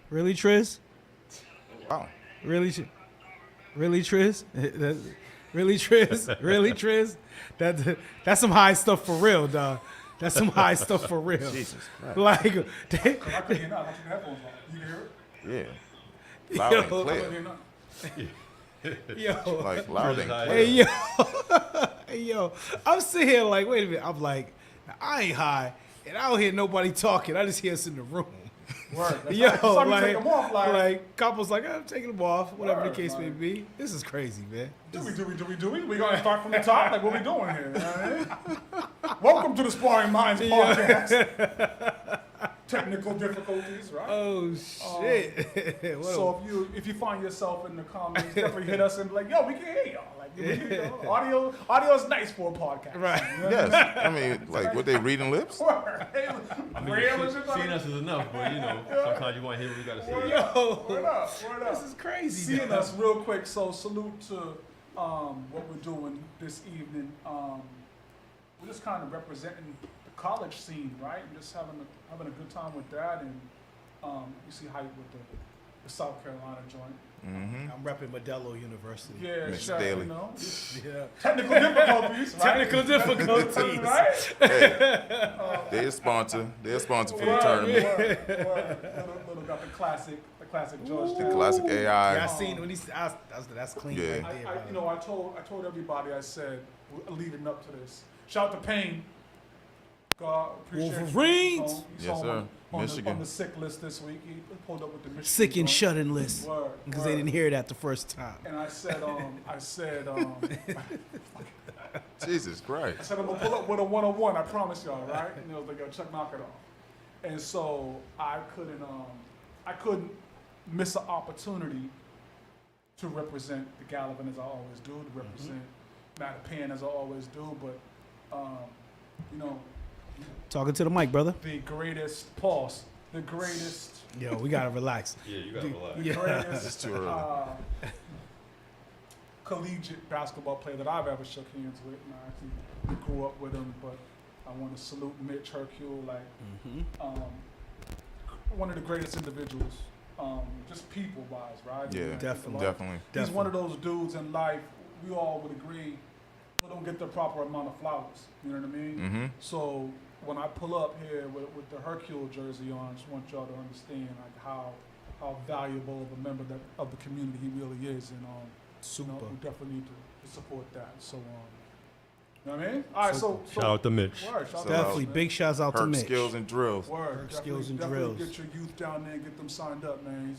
Really, Triz? Wow. Really, really, Triz? Really, Triz? Really, Triz? That's some high stuff for real, dog. That's some high stuff for real. Jesus Christ. Like, I couldn't hear nothing. I took the headphones off. You can hear it? Yeah. Loud and I couldn't clear. hear nothing. yo, Like loud and clear. hey, yo, hey, yo. I'm sitting here like, wait a minute. I'm like, I ain't high, and I don't hear nobody talking. I just hear us in the room. Word. That's Yo, right. Somebody like, take them off, like couples like, I'm taking them off, whatever Word, the case may like- be. This is crazy, man. do we? We gonna start from the top? Like, what we doing here? You know what I mean? Welcome to the Sparring Minds podcast. Technical difficulties, right? Oh shit! What So if you find yourself in the comments, definitely hit us and be like, yo, we can hear y'all. Like, audio is nice for a podcast. Right. Yes. I mean, like, what they reading lips? I mean, seeing us is enough, but you know, sometimes you want to hear what we got to say. Yo, Word up. this is crazy. Seeing dog. us real quick. So salute to what we're doing this evening. We're just kind of representing the college scene, right? And just having a good time with that, and you see hype with the South Carolina joint. Mm-hmm. I'm repping Modelo University. Yeah, Miss sure, Daly. you know. Yeah. Technical difficulties, right? Technical difficulties. right? Hey, they're a sponsor. They're a sponsor for the tournament. Little got the classic Georgetown. The classic AI. Yeah, I seen when he's. That's clean. Yeah. Right there, brother. I told everybody, I said, leading up to this, shout out to Payne. God, appreciate Wolverines! you. Yes, sir. Michigan. On the sick list this week. He pulled up with the Michigan. Sick and joint. shut-in list Word, because word. they didn't hear that the first time. And I said, Jesus Christ. I said I'm gonna pull up with a 101. I promise y'all, right? And they was like, yo, Chuck, knock it off. And so I couldn't miss an opportunity to represent the Gallivan as I always do, to represent Mattapan as I always do, but you know, Talking to the mic, brother. the greatest pause, the greatest, Yo, we gotta relax. Yeah, you got to relax. the Yeah. greatest It's too early. collegiate basketball player that I've ever shook hands with. And I actually grew up with him, but I want to salute Mitch Hercule, like one of the greatest individuals, just people-wise, right? Yeah, And I think a definitely. lot- Definitely. He's one of those dudes in life, we all would agree, who don't get the proper amount of flowers. You know what I mean? Mm-hmm. So when I pull up here with the Hercule jersey on, I just want y'all to understand like how valuable of a member of the community he really is, and Super. you know, we definitely need to support that. So you know what I mean? All right, so Shout out to Mitch. word, shout out to Definitely. Mitch, Big shouts out to Herc Mitch. skills and drills. man. Word, Herc definitely, skills and definitely drills. get your youth down there and get them signed up, man.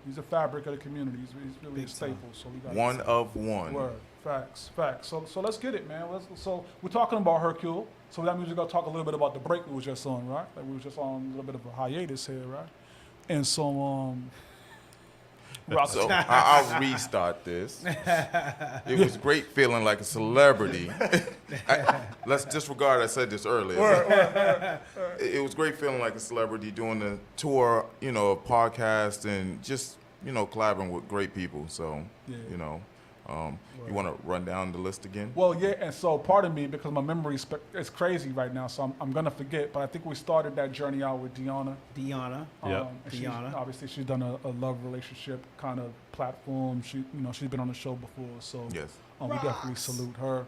He's a fabric of the community. He's really Big a staple. time. So we got One of one. Word. Facts. So let's get it, man. So we're talking about Hercule. So that means we're gonna talk a little bit about the break we was just on, right? Like we was just on a little bit of a hiatus here, right? And so So I'll restart this. It was great feeling like a celebrity. Let's disregard I said this earlier. It was great feeling like a celebrity doing the tour, you know, of podcasts and just, you know, collaborating with great people. So, Yeah. you know, you want to run down the list again? well, yeah. And so pardon me because my memory is crazy right now, so I'm gonna forget. But I think we started that journey out with Deanna. Deanna. Yeah. And she's- Deanna. Obviously, she's done a love relationship kind of platform. She's been on the show before, so Yes. we definitely salute her.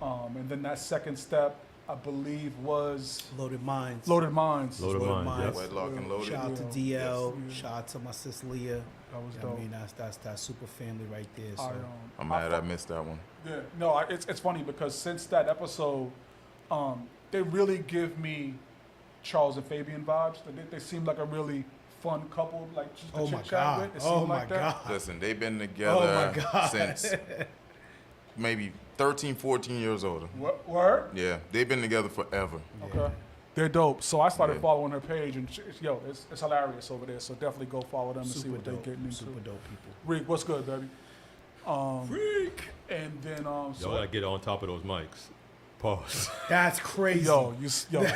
And then that second step, I believe, was Loaded Minds. Loaded Minds. Loaded Loaded Minds, Minds. Wedlock and loaded. Shout out to Yeah. DL. Yes. Shout out to my sis Leah. That was I dope. mean, that's super family right there. So. I'm mad I missed that one. Yeah, no, it's funny because since that episode, they really give me Charles and Fabian vibes. They seem like a really fun couple, like just to Oh my chit chat God. with. It Oh seemed my like that. God. Listen, they've been Oh together my God. since maybe 13, 14 years older. Word? Yeah, they've been together forever. Okay. They're dope. So I started Yeah. following her page, and it's hilarious over there. So definitely go follow them and see Super what they're dope. getting into. Super dope people. Rick, what's good, baby? Freak. And then Y'all gotta get on top of those mics. Pause. That's crazy. yo,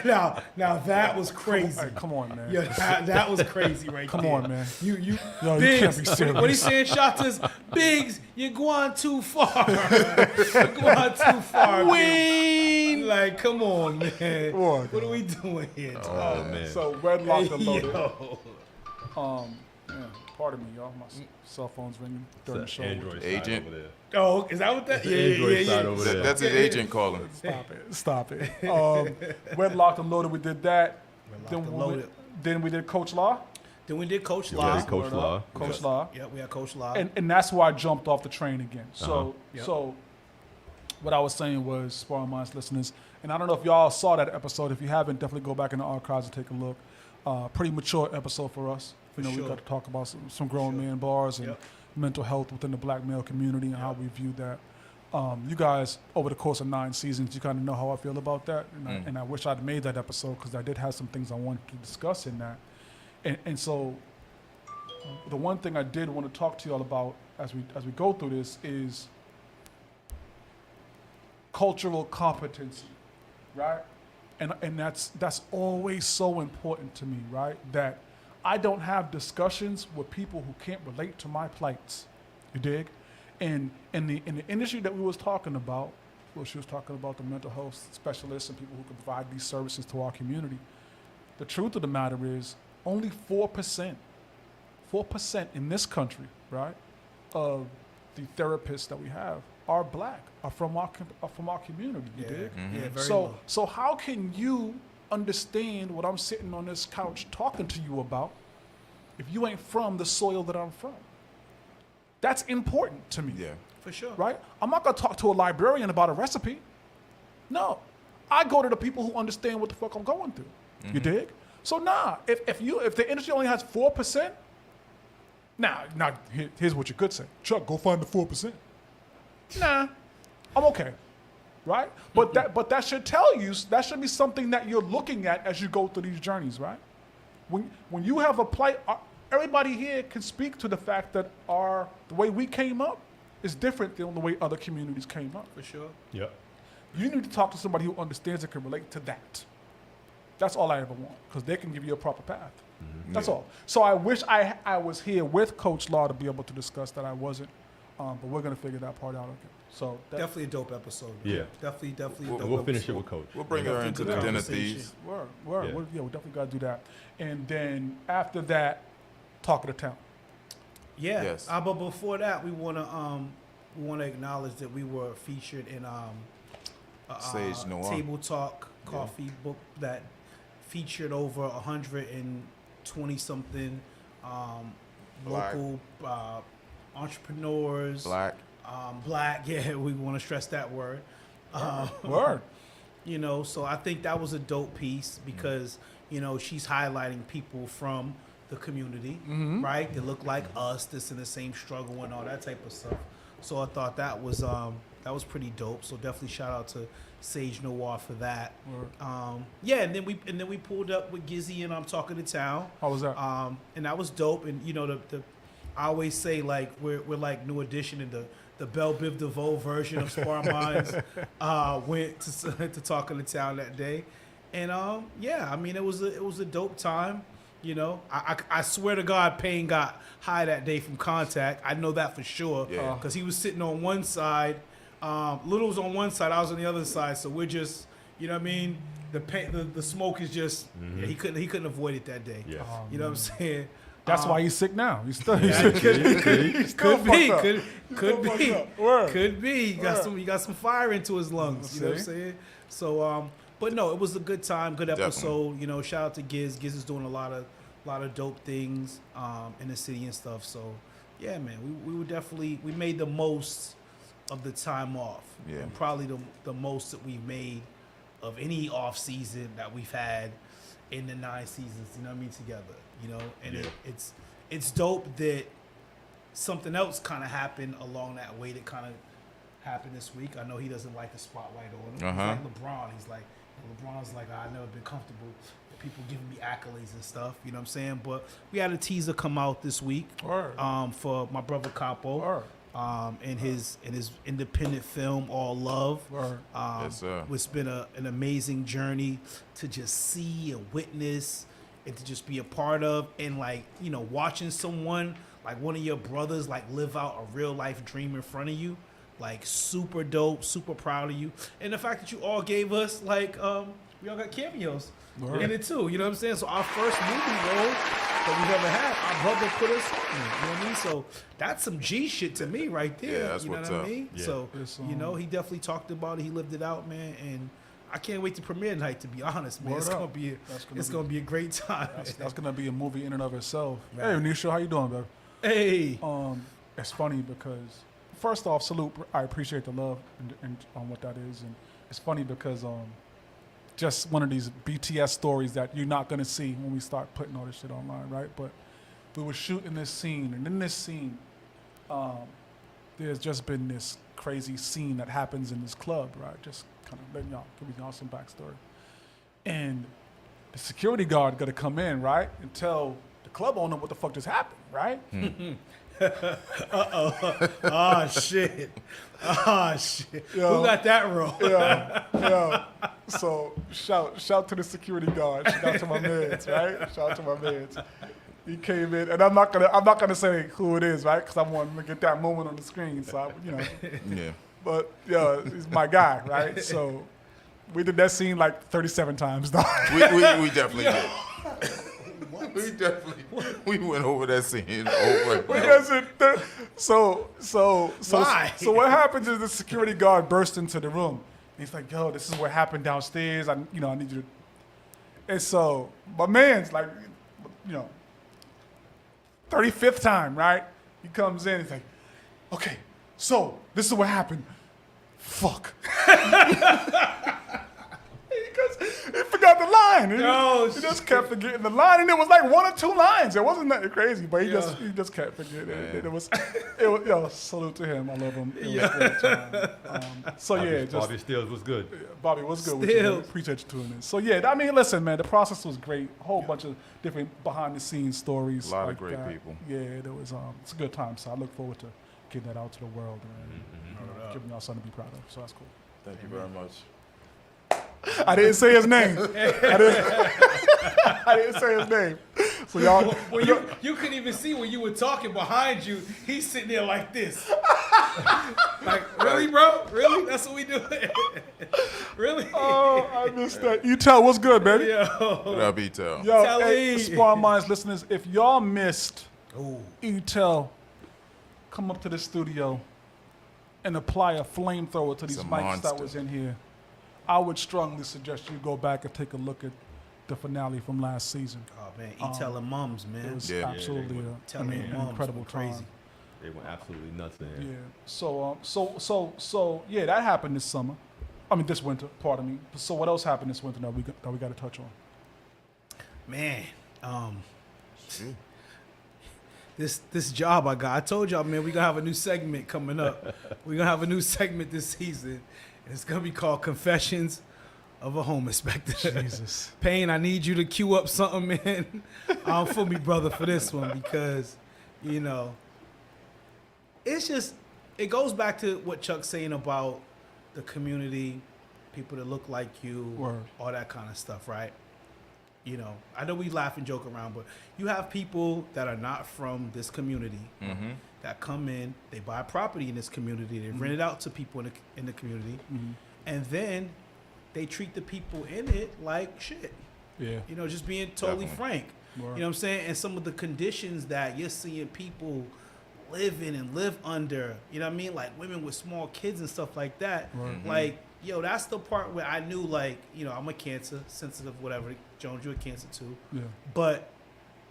Now that was crazy. Hey, come on, man. Yo, that was crazy right Come there. on, man. You Yo, you Biggs, can't be serious. what he saying, Shotas? Biggs, you're going too far. You're going too far. Biggs. Like, come on, man. What? What are we doing here? Oh man. So Wedlock and Loaded. Yo. Pardon me, y'all. My cell phone's ringing during the It's show. the Android side Agent. over there. Oh, is that what that? It's the Android side over there. That's his agent calling. Stop it. Wedlocked and Loaded, we did that. Then we did Coach Law. Then we did Coach Yeah, Law. Coach Law. Coach Law. Yeah, we had Coach Law. And that's why I jumped off the train again. So Yep. so what I was saying was, Sparring Minds listeners, and I don't know if y'all saw that episode. If you haven't, definitely go back in the archives and take a look. Pretty mature episode for us. You know, we sure. got to talk about some grown man bars and Yep. mental health within the black male community and how we view that. You guys, over the course of 9 seasons, you kind of know how I feel about that. And I wish I'd made that episode because I did have some things I wanted to discuss in that. And so the one thing I did want to talk to y'all about as we go through this is cultural competency, right? And that's always so important to me, right? That I don't have discussions with people who can't relate to my plights. You dig? And in the industry that we was talking about, well, she was talking about the mental health specialists and people who can provide these services to our community. The truth of the matter is only 4% in this country, right, of the therapists that we have are black, are from our community. You dig? Yeah, very low. So how can you understand what I'm sitting on this couch talking to you about if you ain't from the soil that I'm from? That's important to me. Yeah. For sure. Right? I'm not gonna talk to a librarian about a recipe. No. I go to the people who understand what the fuck I'm going through. You dig? So if the industry only has 4%, here's what you could say. Chuck, go find the 4%. Nah, I'm okay. Right? But that should tell you, that should be something that you're looking at as you go through these journeys, right? When you have a plight, everybody here can speak to the fact that the way we came up is different than the way other communities came up. For sure. Yep. You need to talk to somebody who understands and can relate to that. That's all I ever want, because they can give you a proper path. That's all. So I wish I was here with Coach Law to be able to discuss that. I wasn't, but we're gonna figure that part out again. So Definitely a dope episode. Yeah. Definitely a dope We'll finish it episode. with Coach. We'll bring her into the Den of Thieves. Word. Yeah. We definitely gotta do that. And then after that, Talk of the Town. Yeah. Yes. But before that, we wanna acknowledge that we were featured in Sage Noir. Table Talk coffee book that featured over 120 something Black. local entrepreneurs. Black. Black. Yeah, we want to stress that word. Word. You know, so I think that was a dope piece because, you know, she's highlighting people from the community, right? They look like us, that's in the same struggle and all that type of stuff. So I thought that was pretty dope. So definitely shout out to Sage Noir for that. Yeah, and then we pulled up with Gizzy and I'm Talking to Town. How was that? And that was dope. And you know, I always say like we're like New Edition in the Belle Biv DeVoe version of Sparring Minds went to Talking to Town that day. And yeah, I mean it was a dope time. You know, I swear to God, Payne got high that day from contact. I know that for sure. Yeah. Because he was sitting on one side, Little was on one side, I was on the other side. So we're just, you know what I mean? The smoke is just, yeah, he couldn't avoid it that day. Yes. You know what I'm saying? That's why he's sick now. He's still Could be. Word. Could be. You got some fire into his lungs. You know what I'm See? saying? So, but no, it was a good time, good episode. Definitely. You know, shout out to Giz. Giz is doing a lot of dope things in the city and stuff. So, yeah, man, we made the most of the time off. Yeah. And probably the most that we've made of any off season that we've had in the 9 seasons. You know what I mean? Together. You know, and Yeah. it's dope that something else kind of happened along that way that kind of happened this week. I know he doesn't like the spotlight on him. Uh-huh. He's like LeBron. He's like, LeBron's like, I've never been comfortable with people giving me accolades and stuff. You know what I'm saying? But we had a teaser come out this week Word. for my brother Capo Word. in his independent film All Love. Word. Yes, sir. It's been an amazing journey to just see and witness and to just be a part of, and like, you know, watching someone like one of your brothers like live out a real life dream in front of you, like super dope, super proud of you. And the fact that you all gave us like we all got cameos Word. in it too, you know what I'm saying? So our first movie role that we've ever had. Our brother put us on. You know what I mean? So that's some G shit to me right there. Yeah, that's you know what's what up. I mean? Yeah. So, It's, you know, he definitely talked about it. He lived it out, man. And I can't wait to premiere night, to be honest, man. Word It's up. gonna be That's gonna be a great time. That's gonna be a movie in and of itself. Right. Hey, Nisha, how you doing, bro? Hey. It's funny because first off, salute. I appreciate the love and on what that is, and it's funny because just one of these BTS stories that you're not gonna see when we start putting all this shit online, right? But we were shooting this scene, and in this scene, there's just been this crazy scene that happens in this club, right? Just kind of letting giving y'all some backstory, and the security guard got to come in, right, and tell the club owner what the fuck just happened, right? Oh shit. Oh shit. Yo. Who got that role? Yeah. So shout to the security guard. Shout out to my mans, right? Shout out to my mans. He came in, and I'm not gonna say who it is, right? Because I want him to get that moment on the screen. So Yeah. But yeah, he's my guy, right? So we did that scene like 37 times, dog. We definitely did. We definitely we went over that scene over. And over. So Why? So what happens is the security guard bursts into the room. He's like, "Yo, this is what happened downstairs. I need you to." And so my man's like, 35th time, right? He comes in. He's like, "Okay, so this is what happened." Fuck. He forgot the line. He just kept forgetting the line, and it was like 1 or 2 lines. It wasn't nothing crazy, but he just kept forgetting. It was salute to him. I love him. It was a great time. Bobby Stills was good. Bobby, what's good with you? Man? Appreciate you tuning in. So yeah, I mean, listen, man, the process was great. A whole bunch of different behind the scenes stories. A lot like of great that. people. Yeah, there was. It's a good time. So I look forward to getting that out to the world and giving y'all something to be proud of. So that's cool. Thank you very much. I didn't say his name. I didn't say his name. So y'all, Well, you couldn't even see when you were talking behind you. He's sitting there like this. Like, really, bro? Really? That's what we do? Really? oh, I missed that. Etel, what's good, baby? Yo. What up, Etel? Yo, Tell hey, me. Sparring Minds listeners, if y'all missed Ooh. Etel, come up to the studio and apply a flamethrower to these a mics monster. that was in here. I would strongly suggest you go back and take a look at the finale from last season. Oh, man. telling mums, It man. was Yeah. absolutely Telling an mums. incredible went crazy. time. They went absolutely nuts in there. Yeah. So yeah, that happened this summer. I mean, this winter. Pardon me. So what else happened this winter that we got to touch on? Man. This job I got. I told y'all, man, we're going to have a new segment coming up. We're going to have a new segment this season. It's going to be called Confessions of a Home Inspector. Jesus. Payne, I need you to cue up something, man. For me, brother, for this one because, it's just, it goes back to what Chuck's saying about the community, people that look like you, Word. all that kind of stuff, right? I know we laugh and joke around, but you have people that are not from this community that come in, they buy property in this community, they rent it out to people in the community, and then they treat the people in it like shit. Yeah. Just being totally Definitely. frank. Word. You know what I'm saying? And some of the conditions that you're seeing people live in and live under, you know what I mean? Like women with small kids and stuff like that. Right. Like, that's the part where I knew, like, I'm a cancer, sensitive, whatever. Jones, you're a cancer too. Yeah. But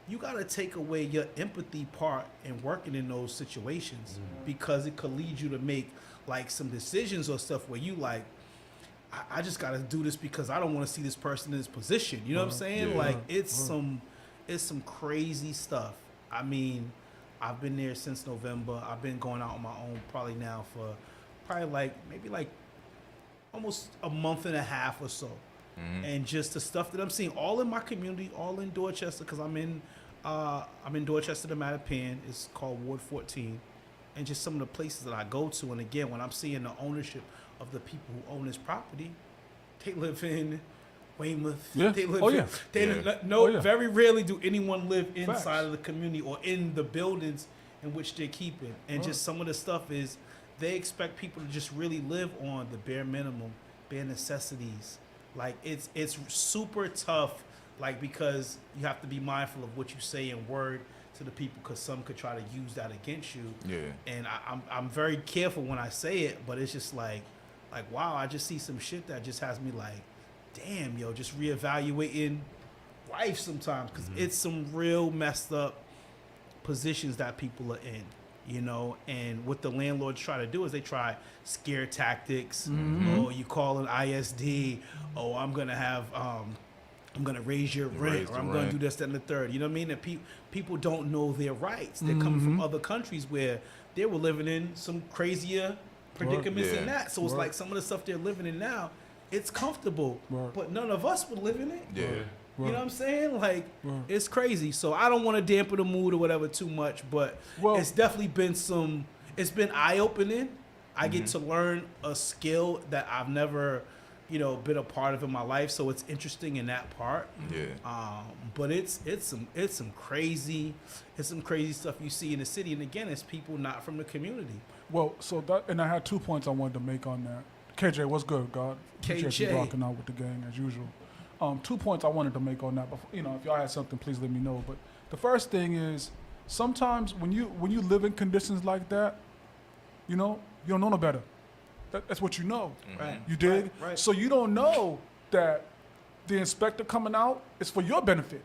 you got to take away your empathy part in working in those situations because it could lead you to make, like, some decisions or stuff where you, like, I just got to do this because I don't want to see this person in this position. You know what I'm saying? Yeah. Like, it's some crazy stuff. I mean, I've been there since November. I've been going out on my own probably now for maybe almost a month and a half or so. And just the stuff that I'm seeing all in my community, all in Dorchester, because I'm in Dorchester, the Mattapan. It's called Ward 14. And just some of the places that I go to. And again, when I'm seeing the ownership of the people who own this property, they live in Weymouth. Yeah. They live Oh, in, yeah. they very rarely do anyone live inside Facts. of the community or in the buildings in which they're keeping. And just some of the stuff is they expect people to just really live on the bare minimum, bare necessities. Like it's super tough like, because you have to be mindful of what you say in word to the people, because some could try to use that against you. Yeah. And I'm very careful when I say it, but it's just like wow, I just see some shit that just has me like, damn, yo, just reevaluating life sometimes, because it's some real messed up positions that people are in, you know. And what the landlords try to do is they try scare tactics. Oh, you call an ISD. Oh, I'm gonna have I'm gonna raise your rent, or I'm gonna do this, that, and the third. You know what I mean? And people don't know their rights. They're coming from other countries where they were living in some crazier predicaments than that. So it's like some of the stuff they're living in now, it's comfortable, but none of us would live in it. Yeah. You know what I'm saying? Like, it's crazy. So I don't want to dampen the mood or whatever too much, but it's definitely been it's been eye-opening. I get to learn a skill that I've never, you know, been a part of in my life. So it's interesting in that part. Yeah. But it's some crazy stuff you see in the city. And again, it's people not from the community. Well, so that, and I had 2 points I wanted to make on that. KJ, what's good, God? Appreciate you rocking out with the gang as usual. 2 points I wanted to make on that. Before, you know, if y'all had something, please let me know. But the first thing is, sometimes when you live in conditions like that, you know, you don't know no better. That's what you know. Right. You dig? Right. So you don't know that the inspector coming out is for your benefit.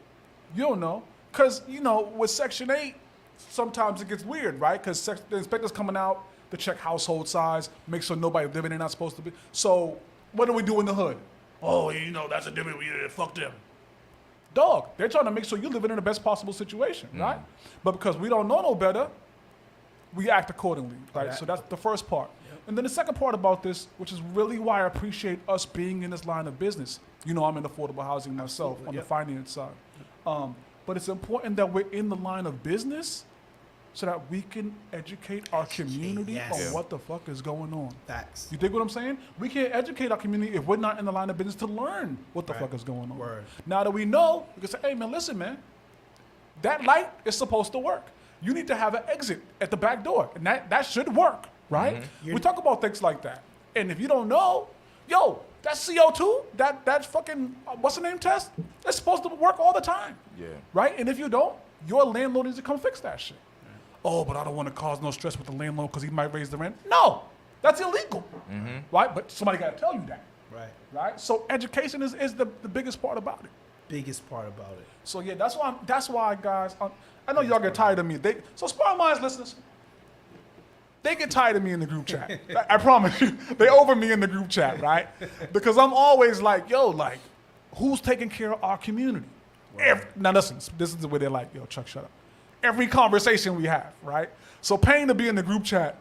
You don't know. Because, you know, with Section 8, sometimes it gets weird, right? Because the inspector's coming out to check household size, make sure nobody living there not supposed to be. So what do we do in the hood? Oh, you know, that's a different, fuck them. Dog, they're trying to make sure you're living in the best possible situation, right? But because we don't know no better, we act accordingly, right? So that's the first part. And then the second part about this, which is really why I appreciate us being in this line of business. You know, I'm in affordable housing myself on the finance side. But it's important that we're in the line of business so that we can educate our community on what the fuck is going on. Facts. You dig what I'm saying? We can't educate our community if we're not in the line of business to learn what the fuck is going on. Word. Now that we know, we can say, hey man, listen man, that light is supposed to work. You need to have an exit at the back door, and that should work, right? We talk about things like that. And if you don't know, yo, that CO2, that fucking, what's the name test? It's supposed to work all the time. Yeah. Right? And if you don't, your landlord needs to come fix that shit. Oh, but I don't want to cause no stress with the landlord because he might raise the rent. No, that's illegal. Right? But somebody got to tell you that. Right. Right? So education is the biggest part about it. Biggest part about it. So yeah, that's why guys, I know y'all get tired of me. So Sparring Minds listeners, they get tired of me in the group chat. I promise you. They over me in the group chat, right? Because I'm always like, yo, like, who's taking care of our community? Now listen, this is where they're like, yo, Chuck, shut up. Every conversation we have, right? So paying to be in the group chat,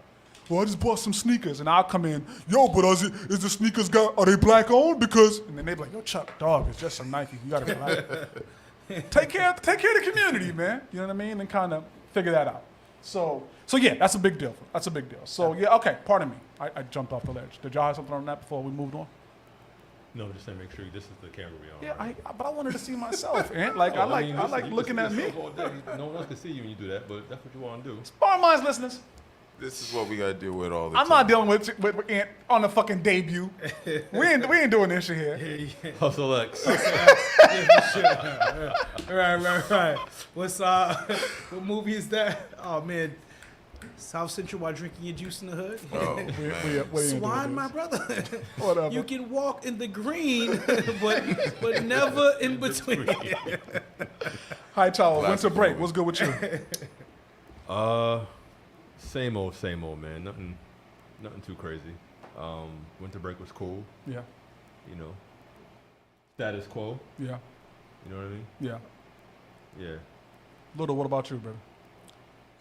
well, I just bought some sneakers, and I'll come in, yo, but is the sneakers are they black owned? Because, and then they be like, yo, Chuck, dog, it's just some Nike. You gotta relax. take care of the community, man. You know what I mean? And kind of figure that out. So yeah, that's a big deal. That's a big deal. So yeah, okay, pardon me. I jumped off the ledge. Did y'all have something on that before we moved on? No, just to make sure this is the camera we on. Yeah, but I wanted to see myself, and like I like looking at me. No one else can see you when you do that, but that's what you want to do. Sparring Minds listeners. This is what we gotta deal with all the I'm time. not dealing with Ant on the fucking debut. we ain't doing this shit here. Hustle X. Right. What's what movie is that? Oh man, South Central while drinking your juice in the hood. Oh, Swan, my brother. Whatever. You can walk in the green, but never in between. Hi, Tower. Winter break. What's good with you? Same old, man. Nothing too crazy. Winter break was cool. Yeah. You know, status quo. Yeah. You know what I mean? Yeah. Yeah. Little, what about you, brother?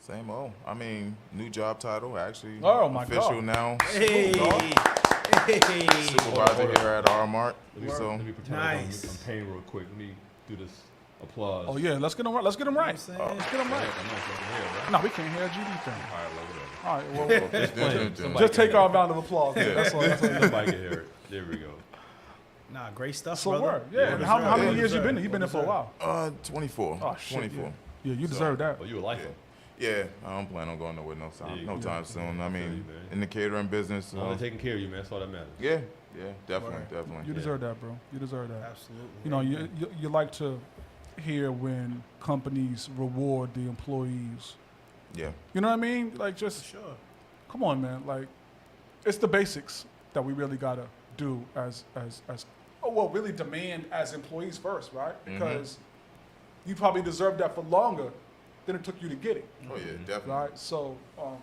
Same old. I mean, new job title, actually. Oh, my official God. now. Hey. Supervisor here at R-Mart. So Let me pretend Nice. I'm paying real quick. Let me do this applause. Oh yeah, let's get them right. Let's get them right. Let's get them right. No, we can't hear a GD thing. All right, well, just take our round of applause. Yeah. That's all. Nobody can hear it. There we go. Nah, great stuff, So brother. word. Yeah. And how many years you been there? You've been there for a while. 24. Oh shit. 24. Yeah, you deserve that. Oh, you a lifer. Yeah, I don't plan on going nowhere no time soon. I mean, man. in the catering business. Only taking care of you, man. That's all that matters. Yeah, Yeah, definitely, definitely. You deserve that, bro. You deserve that. Absolutely. You know, you like to hear when companies reward the employees. Yeah. You know what I mean? Like, just For sure. come on, man. Like, it's the basics that we really gotta do as really demand as employees first, right? Because you probably deserve that for longer than it took you to get it. Oh yeah, definitely. Right? So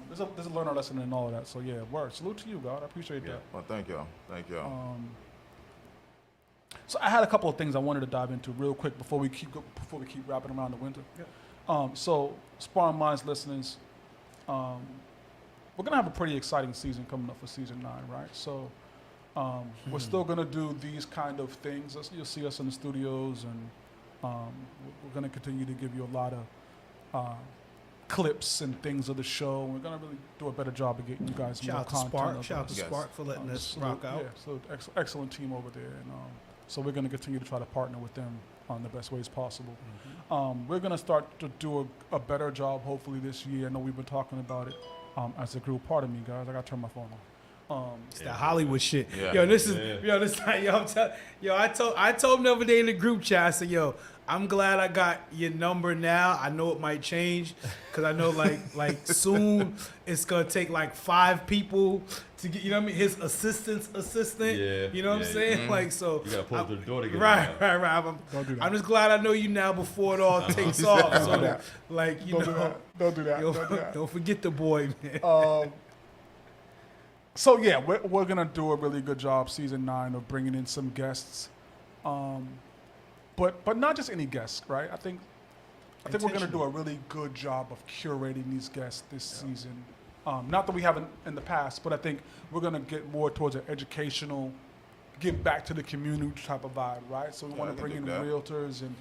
there's a learner lesson in all of that. So yeah, word. Salute to you, God. I appreciate that. Well, thank y'all. Thank y'all. So I had a couple of things I wanted to dive into real quick before we keep wrapping around the winter. Yep. So Sparring Minds listeners, we're gonna have a pretty exciting season coming up for season 9, right? So we're still gonna do these kind of things. You'll see us in the studios, and we're gonna continue to give you a lot of clips and things of the show. We're gonna really do a better job of getting you guys Shout more out to content. Spark. of Shout out to Yes. Spark for letting us salute- rock out. Yeah, so excellent team over there, and so we're going to continue to try to partner with them on the best ways possible. We're going to start to do a better job hopefully this year. I know we've been talking about it as a group. Pardon me, guys. I got to turn my phone on. It's that Hollywood shit. Yeah. Yo, this is I told him the other day in the group chat. I said, yo, I'm glad I got your number now. I know it might change because I know like soon it's gonna take like 5 people to get, you know what I mean, his assistant. Yeah, You know what I'm yeah, saying? Like, so You gotta pull up to the door to get right. Don't do that. I'm just glad I know you now before it all takes off. Don't So do that. like, you Don't do know, that. Don't do that. yo, Don't do that. don't forget the boy, man. So yeah, we're gonna do a really good job season 9 of bringing in some guests, but not just any guests, right? I think we're gonna do a really good job of curating these guests this season. Not that we haven't in the past, but I think we're gonna get more towards an educational, give back to the community type of vibe, right? So we want I to can bring in do that. realtors and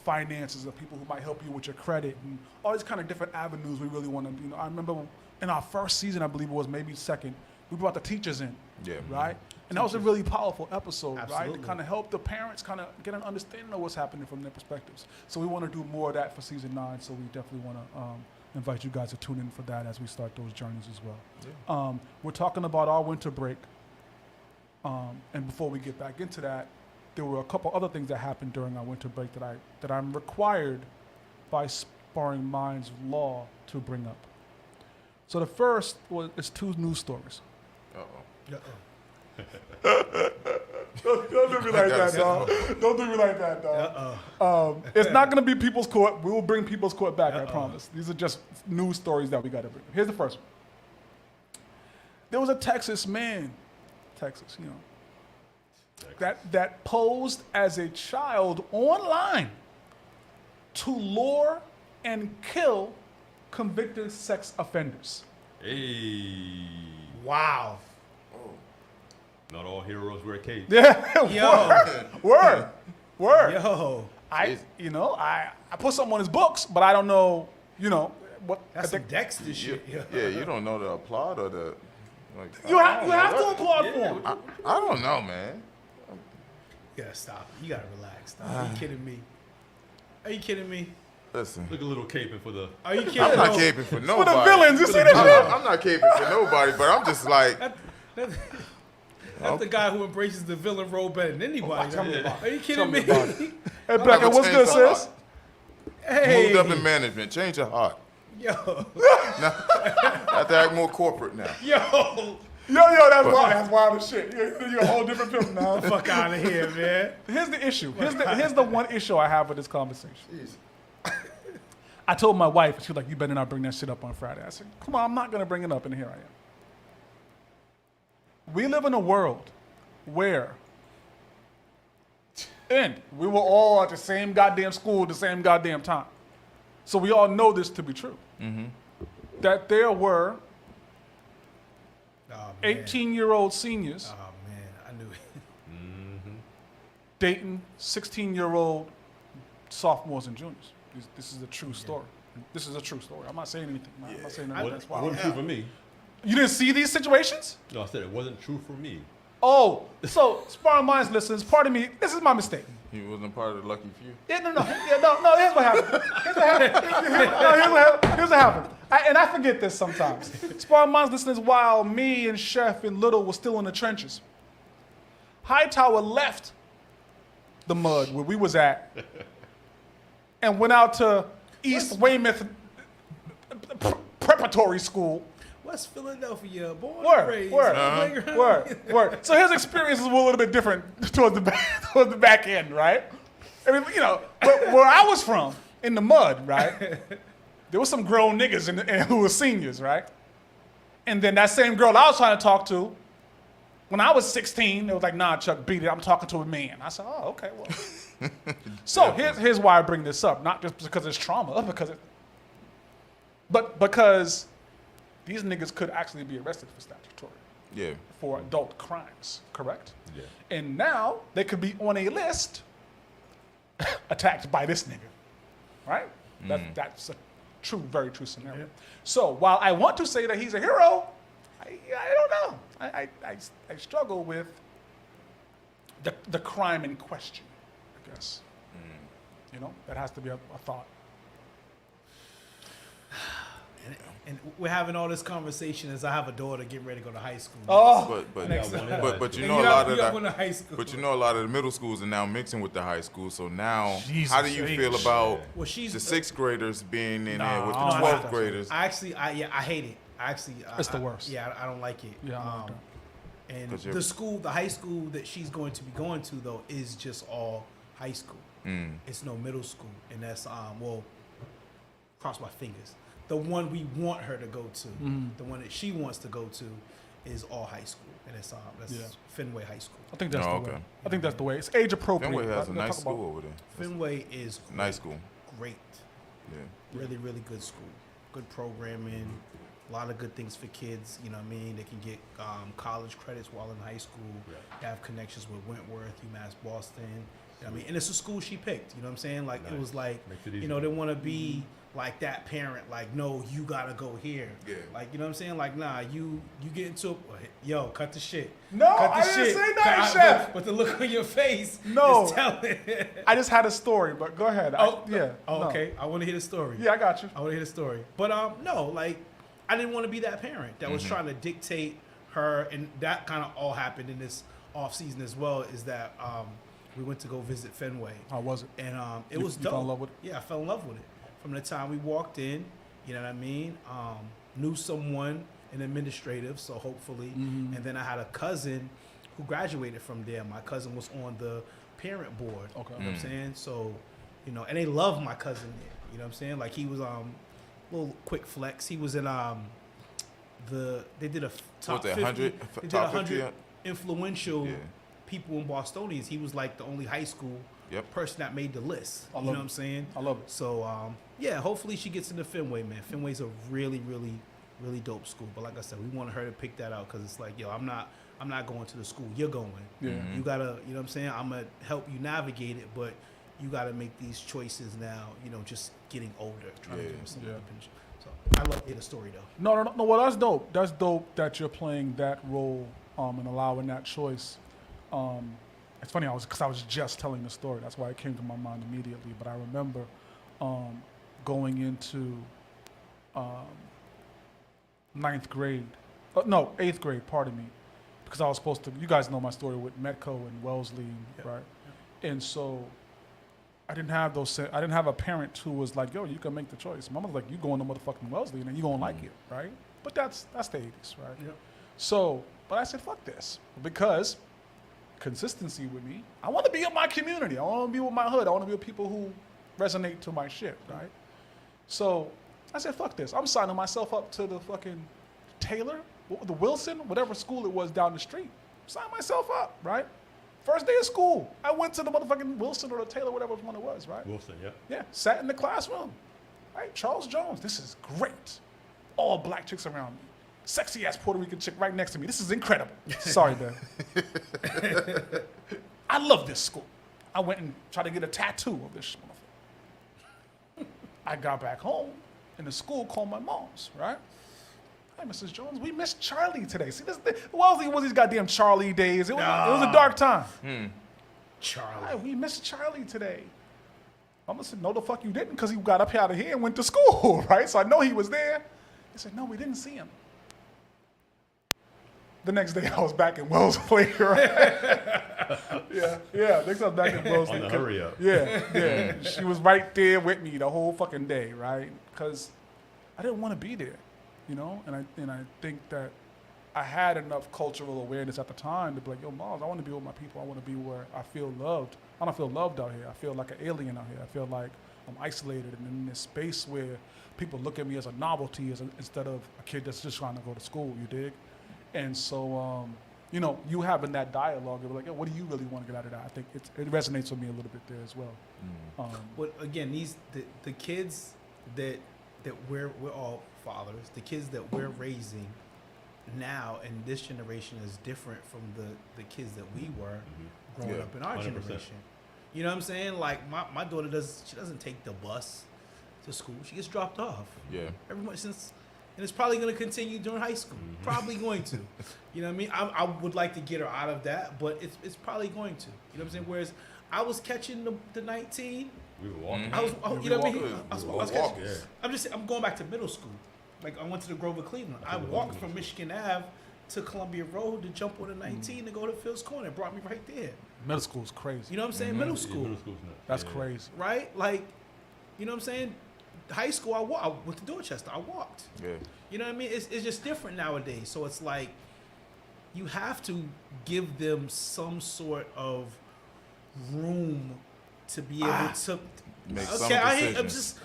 finances of people who might help you with your credit and all these kind of different avenues. We really want to, I remember in our first season, I believe it was maybe second, we brought the teachers in, Yeah. right? And that was a really powerful episode, right? Absolutely. To kind of help the parents kind of get an understanding of what's happening from their perspectives. So we want to do more of that for season 9. So we definitely want to invite you guys to tune in for that as we start those journeys as well. Yeah. We're talking about our winter break. And before we get back into that, there were a couple other things that happened during our winter break that I'm required by Sparring Minds law to bring up. So the first is 2 news stories. Uh-oh. Don't do me like that, dog. Don't do me like that, dog. It's not going to be People's Court. We will bring People's Court back, I promise. These are just news stories that we got to bring. Here's the first one. There was a Texas man, that posed as a child online to lure and kill convicted sex offenders. Hey. Wow. Not all heroes wear capes. Yeah, Yo. word. Yo. I put something on his books, but I don't know, what. That's some Dexter shit. Yeah, you don't know the applaud or the. Like, You have to applaud for him. I don't know, man. You gotta stop. You gotta relax. Stop. Are you kidding me? Are you kidding me? Listen, Look a little caping for the. Are you kidding I'm not me? caping for For nobody. the villains, you see that shit? I'm not caping for nobody, but I'm just like, That's the guy who embraces the villain role better than anybody. Tell me about Are you kidding me? Hey, I'm Becca, gonna what's change good, my sis? heart. Hey. Moved up in management. Change your heart. Yo. I have to act more corporate now. Yo. Yo, that's wild. That's wild as shit. You're a whole different film now. Fuck out of here, man. Here's the issue. Here's the one issue I have with this conversation. I told my wife, she was like, you better not bring that shit up on Friday. I said, come on, I'm not going to bring it up, and here I am. We live in a world where, and we were all at the same goddamn school at the same goddamn time. So we all know this to be true. That there were Oh, man. 18-year-old seniors Oh, man. I knew it. dating 16-year-old sophomores and juniors. This is a true story. This is a true story. I'm not saying anything. I'm not saying nothing. It That's wild. wasn't true for me. You didn't see these situations? No, I said it wasn't true for me. Oh, so Sparring Minds listeners, pardon me, this is my mistake. He wasn't part of the lucky few. Yeah, no, here's what happened. Here's what happened. And I forget this sometimes. Sparring Minds listeners, while me and Chef and Little were still in the trenches, Hightower left the mud where we was at and went out to East Weymouth Preparatory School. West Philadelphia, born Word, and raised. word. So his experiences were a little bit different towards the back end, right? I mean, where I was from, in the mud, right? There was some grown niggas who were seniors, right? And then that same girl I was trying to talk to, when I was 16, it was like, nah, Chuck, beat it. I'm talking to a man. I said, oh, okay, well. So here's why I bring this up. Not just because it's trauma, but because these niggas could actually be arrested for statutory. Yeah. For adult crimes, correct? Yeah. And now they could be on a list attacked by this nigga, right? That's a very true scenario. Yeah. So while I want to say that he's a hero, I don't know. I struggle with the crime in question, I guess. That has to be a thought. And we're having all this conversation as I have a daughter getting ready to go to high school. Oh, but you And know you're a lot not of going to that. high school. But you know a lot of the middle schools are now mixing with the high school. So now, Jesus how do you feel H. about Well, she's the sixth graders being in there Nah, with I the don't 12th like that. graders? I hate it. It's the worst. Yeah, I don't like it. Yeah, I don't like that. And 'Cause you're- the high school that she's going to be going to though is just all high school. It's no middle school, and that's cross my fingers. The one we want her to go to, the one that she wants to go to, is all high school, and that's Yeah. Fenway High School. I think that's Oh, the way. okay. I think that's the way. It's age appropriate. Fenway has a Let's nice talk about- school over there. Fenway is Nice school. great, Yeah. really, really good school. Good programming, a lot of good things for kids. You know what I mean? They can get college credits while in high school. They have connections with Wentworth, UMass Boston. You know what I mean? And it's a school she picked. You know what I'm saying? Like it was like, Makes it you easy. know, they want to be like that parent. Like, no, you gotta go here. Yeah. Like, you know what I'm saying? Like, nah, you get into yo, cut the shit. No, cut the I didn't say nothing, Cut- Chef. But the look on your face, No. is telling. I just had a story, but go ahead. Oh, yeah. Oh, no. okay. I want to hear the story. Yeah, I got you. I want to hear the story. But no, like I didn't want to be that parent that was trying to dictate her, and that kind of all happened in this off season as well. Is that we went to go visit Fenway, How was it? and it You was fell dope. in love with it? Yeah, I fell in love with it from the time we walked in. You know what I mean? Knew someone in administrative, so hopefully, and then I had a cousin who graduated from there. My cousin was on the parent board. Okay. You know what I'm saying? So, you know, and they love my cousin there. You know what I'm saying? Like he was little quick flex. He was in they did a top What's that, 50. 100? They did Top 100 50? influential Yeah. people in Bostonians. He was like the only high school Yep. person that made the list. I You love know it. what I'm saying? I love it. So yeah, hopefully she gets into Fenway, man. Fenway's a really, really, really dope school. But like I said, we wanted her to pick that out because it's like, yo, I'm not going to the school. You're going. Yeah. You gotta, you know what I'm saying? I'm gonna help you navigate it, but you gotta make these choices now. You know, just getting older, trying to Yeah. give them some Yeah. independence. So I love to hear the story though. No. Well, that's dope. That's dope that you're playing that role and allowing that choice. It's funny, I was just telling the story. That's why it came to my mind immediately. But I remember going into 9th grade. No, 8th grade. Pardon me, because I was supposed to. You guys know my story with Metco and Wellesley, right? And so I didn't have I didn't have a parent who was like, "Yo, you can make the choice." Mama's like, "You going to motherfucking Wellesley, and then you gonna like it, right?" But that's the 80s, right? Yep. So, but I said, "Fuck this," because consistency with me. I want to be in my community. I want to be with my hood. I want to be with people who resonate to my shit, right? So I said, "Fuck this." I'm signing myself up to the fucking Taylor, the Wilson, whatever school it was down the street. Sign myself up, right? First day of school, I went to the motherfucking Wilson or the Taylor, whatever one it was, right? Wilson, yeah. Yeah, sat in the classroom. Right, Charles Jones, this is great. All black chicks around me. Sexy ass Puerto Rican chick right next to me. This is incredible. Sorry, man. I love this school. I went and tried to get a tattoo of this motherfucker. I got back home, and the school called my mom's, right? Hey, Mrs. Jones, we missed Charlie today. See, Wellesley was these goddamn Charlie days. It was a dark time. Charlie. Hey, we missed Charlie today. I'm gonna say, no, the fuck you didn't, because he got up out of here and went to school, right? So I know he was there. He said, no, we didn't see him. The next day I was back in Wellesley, right? Yeah. Next time back in bros. On the hurry up. Yeah. She was right there with me the whole fucking day, right? Because I didn't want to be there, you know? And I think that I had enough cultural awareness at the time to be like, yo, Miles, I want to be with my people. I want to be where I feel loved. I don't feel loved out here. I feel like an alien out here. I feel like I'm isolated and in this space where people look at me as a novelty instead of a kid that's just trying to go to school, you dig? And so, you know, you having that dialogue, you're like, yo, what do you really want to get out of that? I think it resonates with me a little bit there as well. But again, the kids that we're all fathers, the kids that we're raising now and this generation is different from the kids that we were growing up in our 100%. Generation. You know what I'm saying? Like my daughter doesn't take the bus to school. She gets dropped off. Yeah. Everyone since, and it's probably going to continue during high school. Probably going to. You know what I mean? I would like to get her out of that, but it's probably going to. You know what I'm saying? Whereas I was catching the 19. We were walking. You know what I mean? I was catching. Yeah. I'm going back to middle school. Like I went to the Grover Cleveland. I walked from Michigan Ave to Columbia Road to jump on the 19 to go to Phil's Corner. It brought me right there. Middle school is crazy. You know what I'm saying? Middle school. Yeah, middle school's nuts. That's crazy. Right? Like, you know what I'm saying? High school, I went to Dorchester. I walked. Yeah. You know what I mean? It's just different nowadays. So it's like you have to give them some sort of room to be able to make some decisions.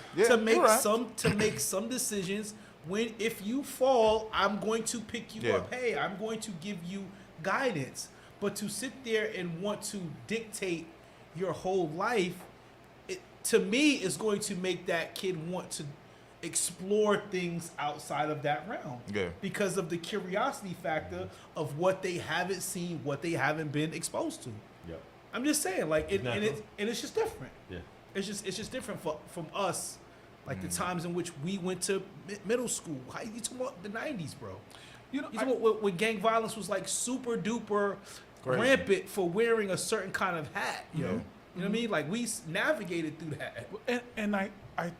To make some decisions. When if you fall, I'm going to pick you up. Hey, I'm going to give you guidance. But to sit there and want to dictate your whole life, to me, is going to make that kid want to explore things outside of that realm. Yeah. Because of the curiosity factor of what they haven't seen, what they haven't been exposed to. Yeah. I'm just saying, like, and it's just different. Yeah. It's just different from us. Like the times in which we went to middle school. How you talking about the 90s, bro? You know, when gang violence was like super duper rampant for wearing a certain kind of hat, you know? You know what I mean? Like we navigated through that. And I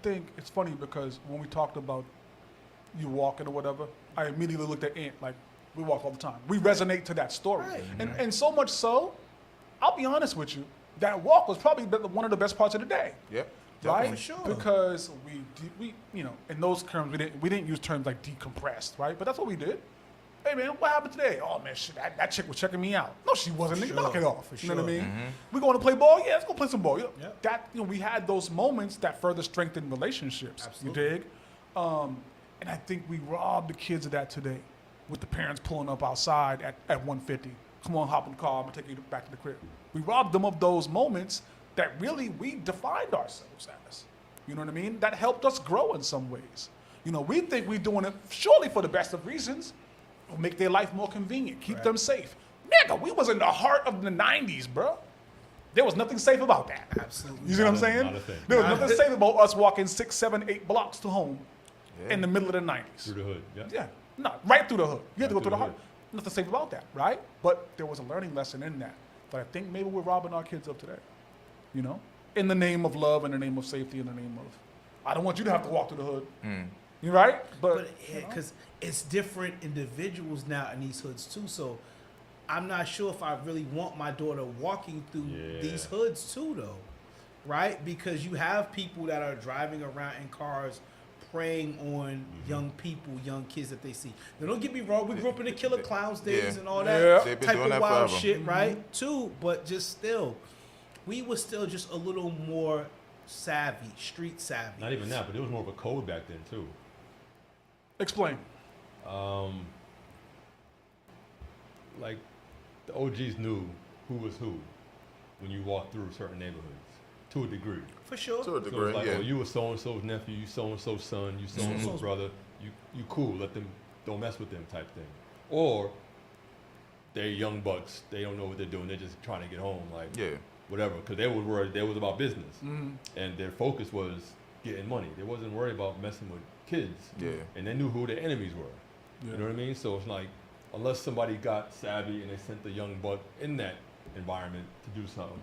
think it's funny because when we talked about you walking or whatever, I immediately looked at Ant like we walk all the time. We resonate to that story. Right. And so much so, I'll be honest with you, that walk was probably one of the best parts of the day. Yep. Right, for sure. Because we you know, in those terms we didn't use terms like decompressed, right? But that's what we did. Hey man, what happened today? Oh man, shit, that chick was checking me out. No, she wasn't. Nigga, knock it off. You know what I mean? We going to play ball? Yeah, let's go play some ball. You know, we had those moments that further strengthened relationships. Absolutely. You dig? And I think we robbed the kids of that today, with the parents pulling up outside at 150. Come on, hop in the car. I'm gonna take you back to the crib. We robbed them of those moments that really we defined ourselves as. You know what I mean? That helped us grow in some ways. You know, we think we're doing it surely for the best of reasons. We'll make their life more convenient, keep them safe. Nigga, we was in the heart of the 90s, bro. There was nothing safe about that. Absolutely. You see what I'm saying? There was nothing safe about us walking 6, 7, 8 blocks to home in the middle of the 90s. Through the hood, Yeah, no, right through the hood. You had to go through the heart. Nothing safe about that, right? But there was a learning lesson in that. But I think maybe we're robbing our kids of today. You know, in the name of love, in the name of safety, in the name of, I don't want you to have to walk through the hood. You right? But because it's different individuals now in these hoods too. So I'm not sure if I really want my daughter walking through these hoods too, though, right? Because you have people that are driving around in cars preying on young people, young kids that they see. Now, don't get me wrong. We grew up in the Killer Clowns days and all that type of wild shit, right? Too, but just still. We were still just a little more savvy, street savvy. Not even that, but it was more of a code back then too. Explain. Like the OGs knew who was who when you walked through certain neighborhoods, to a degree. For sure. To a degree, so it's like, oh, you were so and so's nephew, you so and so's son, you so and so's brother. You cool. Let them, don't mess with them type thing. Or they're young bucks. They don't know what they're doing. They're just trying to get home. Like whatever, because they were worried. They was about business, and their focus was getting money. They wasn't worried about messing with kids. And they knew who their enemies were. You know what I mean? So it's like, unless somebody got savvy and they sent the young buck in that environment to do something,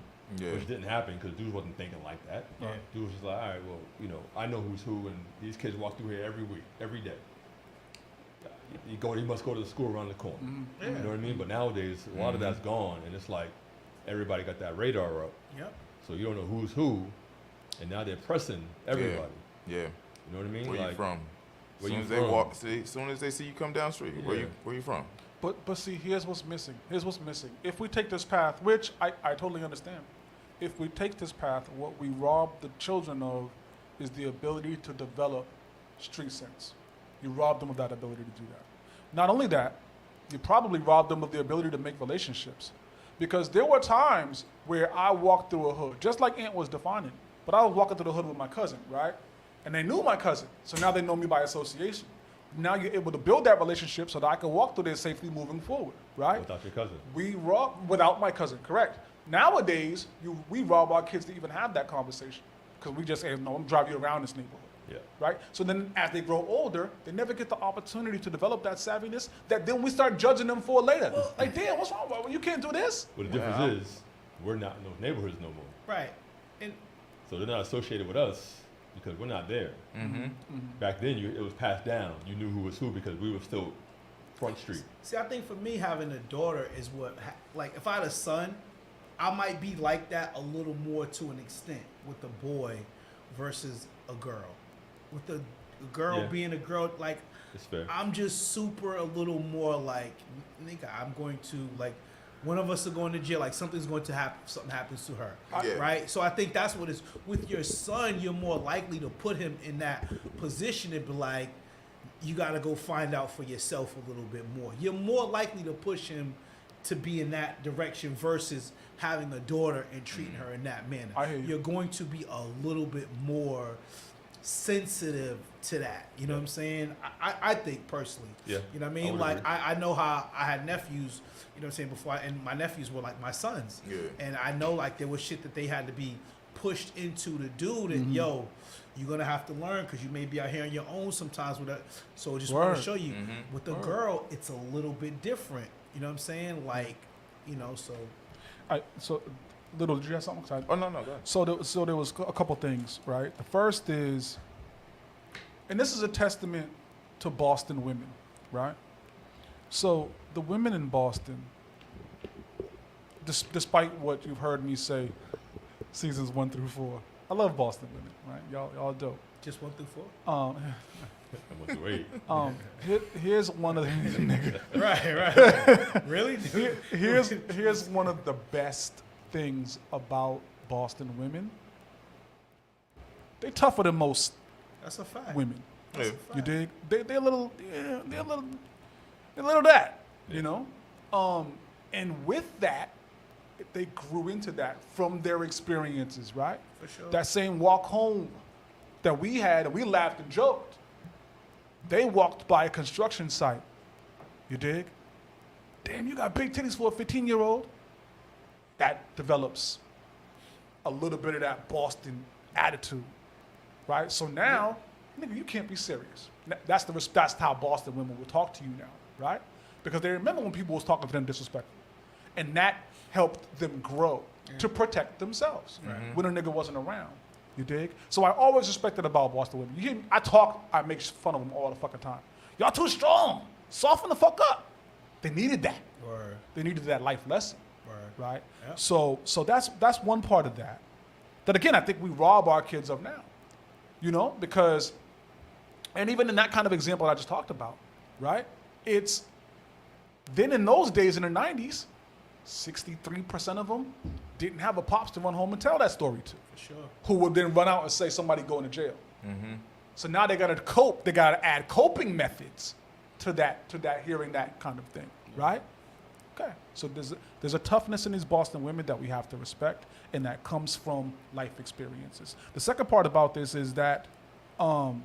which didn't happen because dudes wasn't thinking like that. Dudes was just like, all right, well, you know, I know who's who, and these kids walk through here every week, every day. You must go to the school around the corner. You know what I mean? But nowadays, a lot of that's gone, and it's like, everybody got that radar up. Yep. So you don't know who's who, and now they're pressing everybody. Yeah. You know what I mean? Where you from? Where Soon you as they from? walk, soon as they see you come down the street, Yeah. where you from? But see, here's what's missing. If we take this path, which I totally understand, if we take this path, what we rob the children of is the ability to develop street sense. You rob them of that ability to do that. Not only that, you probably rob them of the ability to make relationships. Because there were times where I walked through a hood, just like Ant was defining, but I was walking through the hood with my cousin, right? And they knew my cousin, so now they know me by association. Now you're able to build that relationship so that I can walk through there safely moving forward, right? Without your cousin. We rob without my cousin, correct. Nowadays, we rob our kids to even have that conversation because we just say, no, I'm driving you around this neighborhood. Yeah. Right? So then as they grow older, they never get the opportunity to develop that savviness that then we start judging them for later. Like, damn, what's wrong? Well, you can't do this. Well, the difference is we're not in those neighborhoods no more. Right. And So they're not associated with us because we're not there. Back then, it was passed down. You knew who was who because we were still front street. see, I think for me, having a daughter is what, like, if I had a son, I might be like that a little more to an extent with a boy versus a girl. With the girl Yeah. being a girl, like, It's fair. I'm just super a little more like, nigga, I'm going to, like, one of us are going to jail, like something's going to happen, something happens to her, Yeah. right? So I think that's what is with your son. You're more likely to put him in that position and be like, you got to go find out for yourself a little bit more. You're more likely to push him to be in that direction versus having a daughter and treating her in that manner. I hear you. You're going to be a little bit more sensitive to that. You know what I'm saying? I think personally. Yeah, You know what I I mean? would Like agree. I know how I had nephews, you know what I'm saying, before, and my nephews were like my sons. Yeah. And I know like there was shit that they had to be pushed into to do that, yo, you're gonna have to learn because you may be out here on your own sometimes with that. So I just want Word. to show you. With the girl, it's a little bit different. You know what I'm saying? Like, you know, so So, Little, did you have something? 'Cause I- Oh no, go ahead. So there was a couple things, right? The first is, and this is a testament to Boston women, right? So the women in Boston, despite what you've heard me say, seasons 1 through 4, I love Boston women, right? Y'all dope. just 1 through 4. I went through 8. Here's one of the nigga. Right. Really? Here's one of the best things about Boston women. They tougher than most That's a fact. women. Yeah. You dig? They're a little, yeah, they're a little that, you know? And with that, they grew into that from their experiences, right? For sure. That same walk home that we had, and we laughed and joked. They walked by a construction site. You dig? Damn, you got big titties for a 15-year-old? That develops a little bit of that Boston attitude, right? So now, nigga, you can't be serious. That's how Boston women will talk to you now, right? Because they remember when people was talking to them disrespectful. And that helped them grow to protect themselves when a nigga wasn't around. You dig? So I always respected about Boston women. You hear me? I make fun of them all the fucking time. Y'all too strong. Soften the fuck up. They needed that. Word. They needed that life lesson, Word. right? Yep. So that's one part of that. That again, I think we rob our kids of now. You know, because, and even in that kind of example I just talked about, right? It's, then in those days in the 90s, 63% of them didn't have a pops to run home and tell that story to. For sure. Who would then run out and say somebody going to jail. So now they got to cope. They got to add coping methods to that hearing that kind of thing, right? Okay. So there's a toughness in these Boston women that we have to respect, and that comes from life experiences. The second part about this is that, and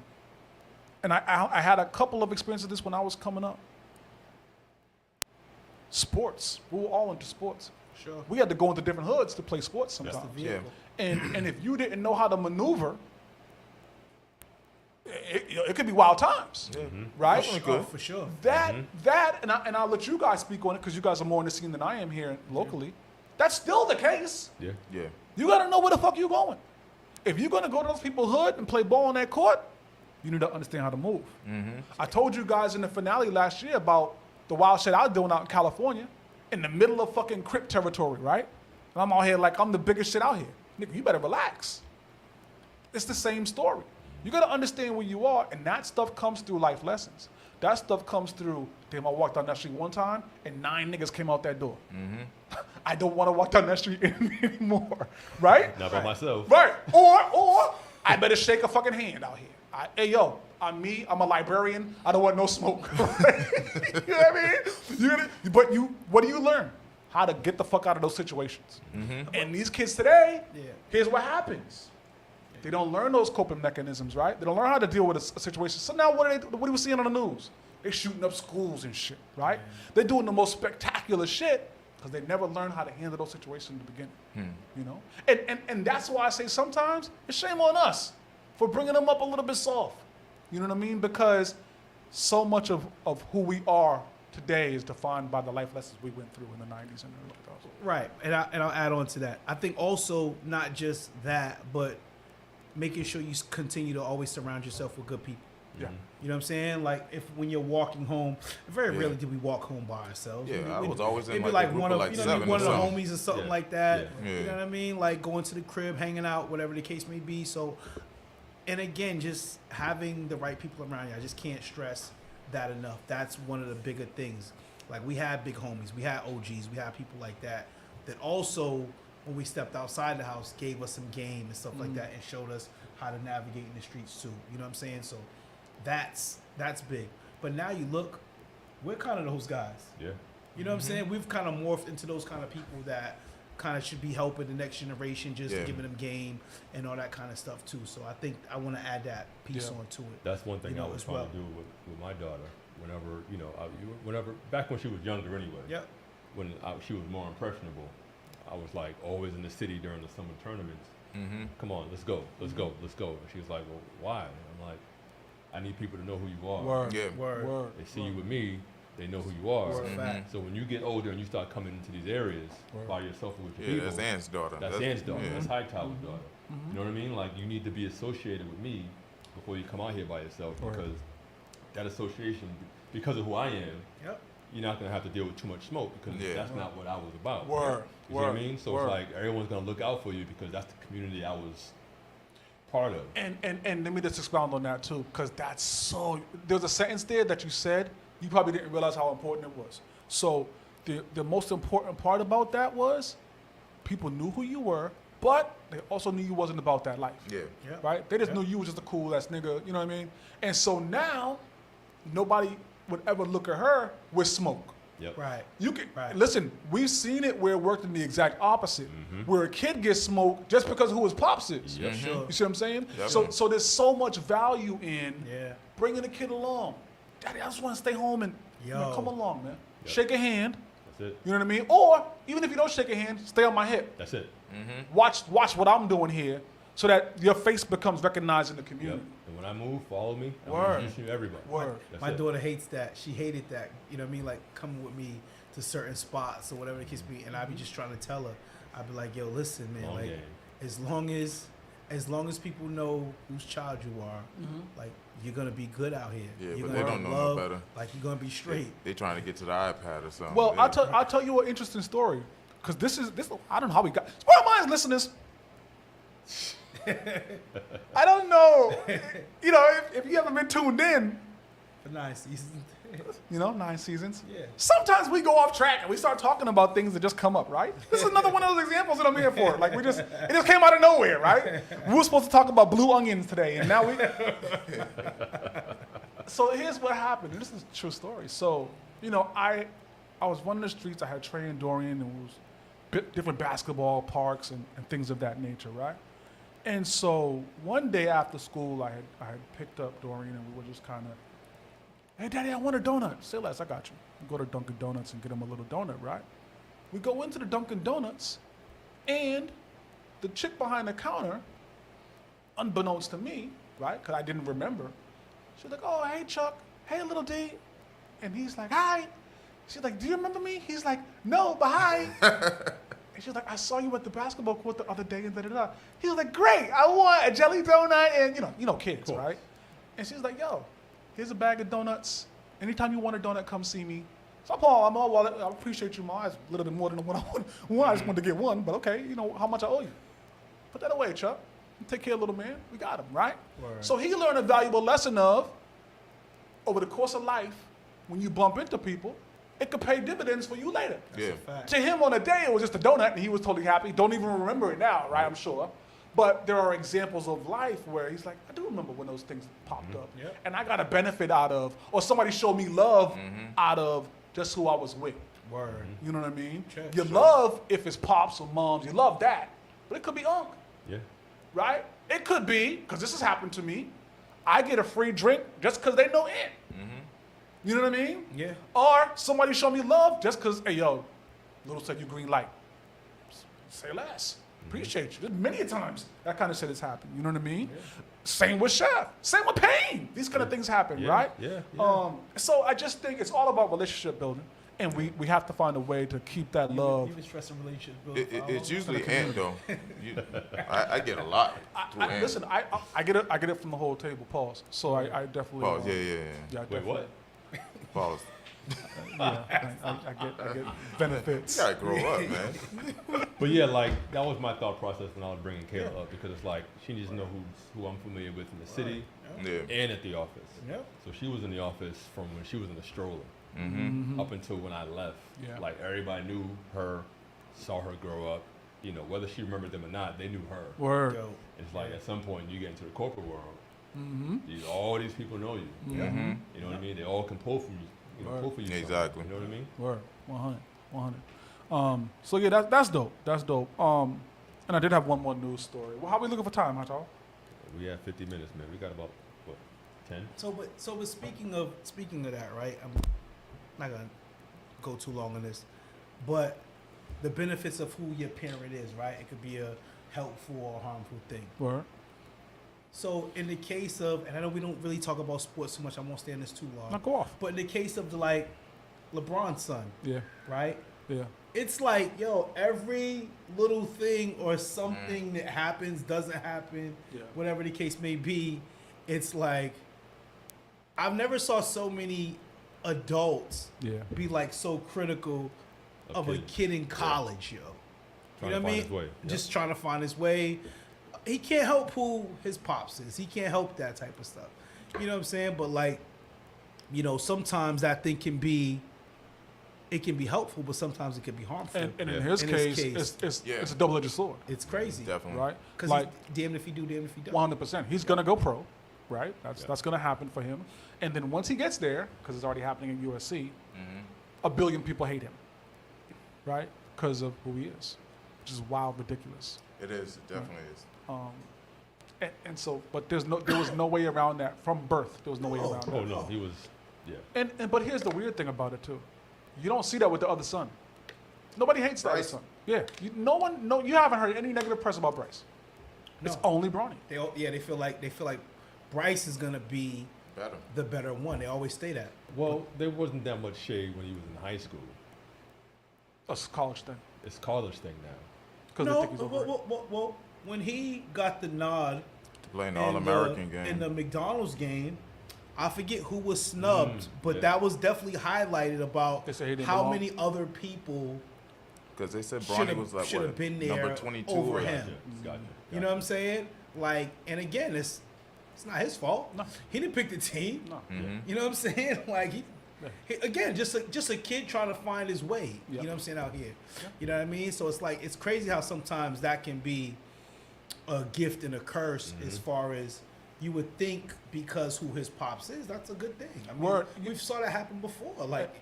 I had a couple of experiences of this when I was coming up. Sports. We were all into sports. Sure. We had to go into different hoods to play sports That's sometimes. the vehicle. And if you didn't know how to maneuver, it could be wild times, right? Definitely could. Oh, for sure. That and I'll let you guys speak on it because you guys are more in the scene than I am here locally. That's still the case. Yeah. Yeah. You got to know where the fuck you going. If you're gonna go to those people's hood and play ball on that court, you need to understand how to move. I told you guys in the finale last year about the wild shit I was doing out in California, in the middle of fucking Crip territory, right? And I'm out here like I'm the biggest shit out here. Nigga, you better relax. It's the same story. You got to understand where you are, and that stuff comes through life lessons. That stuff comes through, damn, I walked down that street one time, and 9 niggas came out that door. I don't want to walk down that street anymore, right? Not by myself. Right. Or I better shake a fucking hand out here. Hey, yo, I'm a librarian. I don't want no smoke. You know what I mean? What do you learn? How to get the fuck out of those situations. And these kids today, here's what happens. They don't learn those coping mechanisms, right? They don't learn how to deal with a situation. So now what are we seeing on the news? They're shooting up schools and shit, right? They're doing the most spectacular shit because they never learned how to handle those situations in the beginning. You know? And that's why I say sometimes it's shame on us for bringing them up a little bit soft. You know what I mean? Because so much of who we are today is defined by the life lessons we went through in the 90s and the early 2000s. Right, and I'll add on to that. I think also not just that, but making sure you continue to always surround yourself with good people. Yeah. You know what I'm saying? Like when you're walking home, very rarely do we walk home by ourselves. Yeah, I was always in maybe like a group one of of like you know, 7 one or of the something. homies or something Yeah. like that. Yeah. You know what I mean? Like going to the crib, hanging out, whatever the case may be. So, and again, just having the right people around you. I just can't stress that enough. That's one of the bigger things. Like we had big homies, we had OGs, we had people like that also, when we stepped outside the house, gave us some game and stuff like that and showed us how to navigate in the streets too. You know what I'm saying? So that's big. But now you look, we're kind of those guys. Yeah. You know what I'm saying? We've kind of morphed into those kind of people that kind of should be helping the next generation, just giving them game and all that kind of stuff too. So I think I want to add that piece onto it. That's one thing You know, I was as trying well. to do with my daughter. Whenever, you know, whenever back when she was younger anyway. Yep. When she was more impressionable, I was like always in the city during the summer tournaments. Come on, let's go. And she was like, well, why? And I'm like, I need people to know who you are. Word. Yeah. Word. They see you with me, they know who you are. Word. Fact. So when you get older and you start coming into these areas by yourself or with your Yeah, people, that's Ann's daughter. that's Ann's daughter. Yeah. That's Hightower's daughter. You know what I mean? Like you need to be associated with me before you come out here by yourself because that association, because of who I am, Yep. you're not gonna have to deal with too much smoke because that's not what I was about. Word. You know what I mean? So it's like everyone's gonna look out for you because that's the community I was part of. And let me just expound on that too, because that's so. There's a sentence there that you said you probably didn't realize how important it was. So the most important part about that was people knew who you were, but they also knew you wasn't about that life. Yeah. Yep. Right? They just knew you was just a cool ass nigga. You know what I mean? And so now nobody would ever look at her with smoke. Yep. Right. You can Right. listen. We've seen it where it worked in the exact opposite, where a kid gets smoked just because of who his pops is. Yep. Sure. You see what I'm saying? Yep. So there's so much value in Yeah. bringing a kid along. Daddy, I just want to stay home and man, Yo. come along, man. Yep. Shake a hand. That's it. You know what I mean? Or even if you don't shake a hand, stay on my hip. That's it. Watch what I'm doing here, so that your face becomes recognized in the Yep. community. And when I move, follow me. I'm Word. introducing you to everybody. Word. That's My it. daughter hates that. She hated that. You know what I mean? Like coming with me to certain spots or whatever the case be. And I'd be just trying to tell her. I'd be like, yo, listen, man. Long like game. as long as people know whose child you are, like you're gonna be good out here. Yeah, you're but gonna they have don't know no love, better. Like you're gonna be straight. They trying to get to the iPad or something. Well, Yeah. I'll tell you an interesting story, because this. I don't know how we got. Sparring Minds listeners. I don't know. You know, if you haven't been tuned in, For 9 seasons. 9 seasons. Yeah. Sometimes we go off track and we start talking about things that just come up, right? This is another one of those examples that I'm here for. Like it just came out of nowhere, right? We were supposed to talk about blue onions today, and now we. So here's what happened. And this is a true story. So I was running the streets. I had Trey and Dorian, and it was different basketball parks and things of that nature, right? And so one day after school, I had picked up Dorian, and we were just kind of, hey, Daddy, I want a donut. Say less, I got you. We go to Dunkin' Donuts and get him a little donut, right? We go into the Dunkin' Donuts, and the chick behind the counter, unbeknownst to me, right, because I didn't remember, she's like, oh, hey, Chuck. Hey, little D. And he's like, hi. She's like, do you remember me? He's like, no, but hi. And she's like, I saw you at the basketball court the other day, and da-da-da. He was like, great, I want a jelly donut, and you know kids, right? And she's like, yo, here's a bag of donuts. Anytime you want a donut, come see me. So I'm all, well, I appreciate you, Ma. It's a little bit more than what I wanted. I just wanted to get one, but okay, you know how much I owe you. Put that away, Chuck. Take care of little man. We got him, right? Word. So he learned a valuable lesson of, over the course of life, when you bump into people, it could pay dividends for you later. Yeah. Fact. To him on the day, it was just a donut, and he was totally happy. Don't even remember it now, right? I'm sure. But there are examples of life where he's like, I do remember when those things popped up. Yep. And I got a benefit out of, or somebody showed me love out of just who I was with. Word. You know what I mean? Sure. You love, if it's pops or moms, you love that. But it could be unc, Yeah. right? It could be, because this has happened to me, I get a free drink just because they know it. You know what I mean? Yeah. Or somebody show me love just because, hey, yo, little said you green light. Say less. Appreciate you. There's many times that kind of shit has happened. You know what I mean? Yeah. Same with Chef. Same with Pain. These kind of things happen, Yeah, right? yeah, So I just think it's all about relationship building. And we have to find a way to keep that love. You've been stressing relationships. building for how It's long? usually Ant though. I get a lot through Ant. Listen, I get it from the whole table. Pause. So I definitely. Pause. Yeah. Yeah, I Wait, definitely. what? Pause. Yeah, I get benefits. You gotta grow up, man. But yeah, like that was my thought process when I was bringing Kayla up, because it's like she needs to know who I'm familiar with in the city Yeah. and at the office. Yep. So she was in the office from when she was in the stroller up until when I left. Yeah. Like everybody knew her, saw her grow up. You know, whether she remembered them or not, they knew her. Word. Dope. It's like at some point you get into the corporate world, all these people know you. You know what I mean? They all can pull from you. You know, Word. pull for you. Exactly. You know what I mean? Word. 100. So yeah, that's dope. That's dope. And I did have one more news story. Well, how we looking for time, Hatal? We have 50 minutes, man. We got about what, 10? So, but speaking of that, right? I'm not gonna go too long on this, but the benefits of who your parent is, right? It could be a helpful or harmful thing. Word. So, in the case of, and I know we don't really talk about sports too much. I won't stay on this too long. Now go off. But in the case of LeBron's son, Yeah. right? Yeah. It's like, yo, every little thing or something that happens, doesn't happen, Yeah. whatever the case may be, it's like, I've never saw so many adults Yeah. be like so critical of a kids. kid in college, yo. Trying You know to what I find mean? his way. Yep. Just trying to find his way. He can't help who his pops is. He can't help that type of stuff. You know what I'm saying? But like, you know, sometimes that thing can be helpful, but sometimes it can be harmful. And Yeah. in his In his case, case. it's a double-edged sword, It's crazy, Definitely. right? Because Like damned if he do, damned if he don't. 100%. He's gonna go pro, right? That's Yeah. that's gonna happen for him. And then once he gets there, because it's already happening in USC, Mm-hmm. a billion people hate him, right? Because of who he is, which is wild, ridiculous. It is. It definitely is. And so, but there was no way around that from birth. There was no way around that. Oh, no. He was, yeah. And but here's the weird thing about it too. You don't see that with the other son. Nobody hates the other Bryce? son. Yeah. You haven't heard any negative press about Bryce. It's No. only Bronny. They feel like Bryce is gonna be Better. the better one. They always say that. Well, there wasn't that much shade when he was in high school. It's a college thing. It's college thing now. Because No, they think he's overrated. well, when he got the nod To play in the in All-American in game. the McDonald's game, I forget who was snubbed, but yeah. that was definitely highlighted about They say he didn't how belong. many other people Because they said should Bronny was like have what, been there number 22 over or him. Gotcha. You know what I'm saying? Like, and again, it's not his fault. No. He didn't pick the team. No. You know what I'm saying? Like he again, just a kid trying to find his way. Yep. You know what I'm saying out here. You know what I mean? So it's like it's crazy how sometimes that can be a gift and a curse as far as you would think because who his pops is. That's a good thing. I mean, Word. we've saw that happen before. Like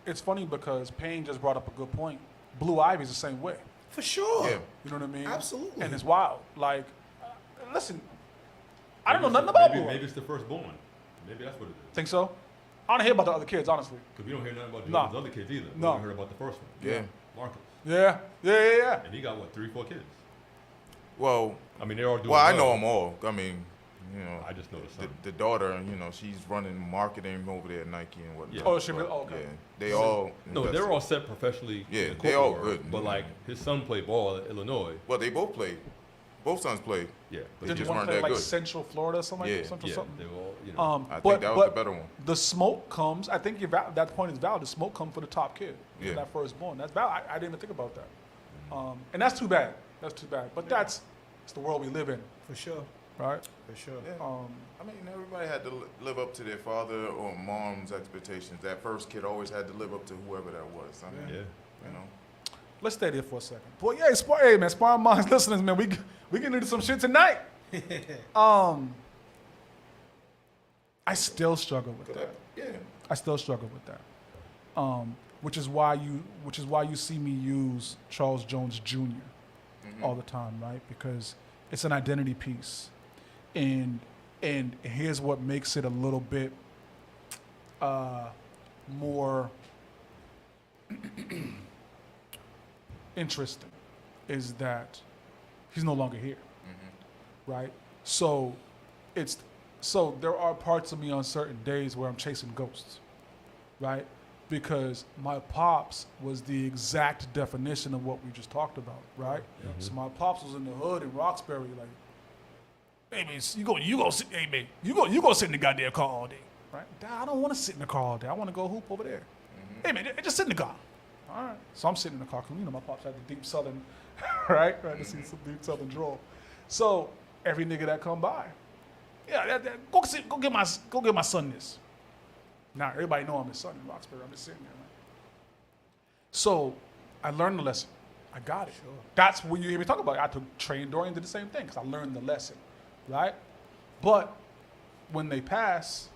It's funny because Payne just brought up a good point. Blue Ivy's the same way. for sure. Yeah. You know what I mean? Absolutely. And it's wild. Like, listen, I don't know nothing about Blue Maybe Ivy. it's the firstborn. Maybe that's what it is. Think so? I don't hear about the other kids, honestly. Because we don't hear nothing about No. Jordan's other kids either. We No. only heard about the first one. Yeah. Marcus. Yeah. And he got, what, 3, 4 kids? Well, I mean, they're all doing well, I well. know them all. I mean, you know, I just know the son. the daughter, you know, she's running marketing over there at Nike and whatnot. Yeah. Oh, she But, really? Oh, okay. Yeah, they all. No, invested. they're all set professionally. Yeah, in the they all corporate world, good. But, like, his son played ball at Illinois. Well, they both played. Both sons played. Yeah, but They Did just one weren't play that like good. Central Florida or something? Yeah. Like Central yeah, something? they were all, you know. I think that was the better one. The smoke comes. I think that point is valid. The smoke comes for the top kid, for Yeah. that firstborn. That's valid. I didn't even think about that. And that's too bad. That's too bad. But it's the world we live in, For sure. right? For sure. Yeah. I mean, everybody had to live up to their father or mom's expectations. That first kid always had to live up to whoever that was. I mean, Yeah. you know. Let's stay there for a second. Boy, yeah, hey man, Sparring Minds listeners, man, we getting into some shit tonight. I still struggle with that. Yeah. I still struggle with that. Which is why you see me use Charles Jones Jr. All the time, right? Because it's an identity piece. And here's what makes it a little bit more interesting is that he's no longer here. Right? So there are parts of me on certain days where I'm chasing ghosts. Right? Because my pops was the exact definition of what we just talked about, right? So my pops was in the hood in Roxbury, like, hey man, you go sit, hey man, you go sit in the goddamn car all day, right? Dad, I don't want to sit in the car all day. I want to go hoop over there. Hey man, just sit in the car. All right. So I'm sitting in the car because my pops had the deep southern, right? To see some deep southern drawl. So every nigga that come by, go get my son this. Now, everybody know I'm his son in Roxbury. I'm just sitting there, man. So, I learned the lesson. I got it. Sure. That's when you hear me talk about it. I took train Dorian, did the same thing because I learned the lesson, right? But when they pass,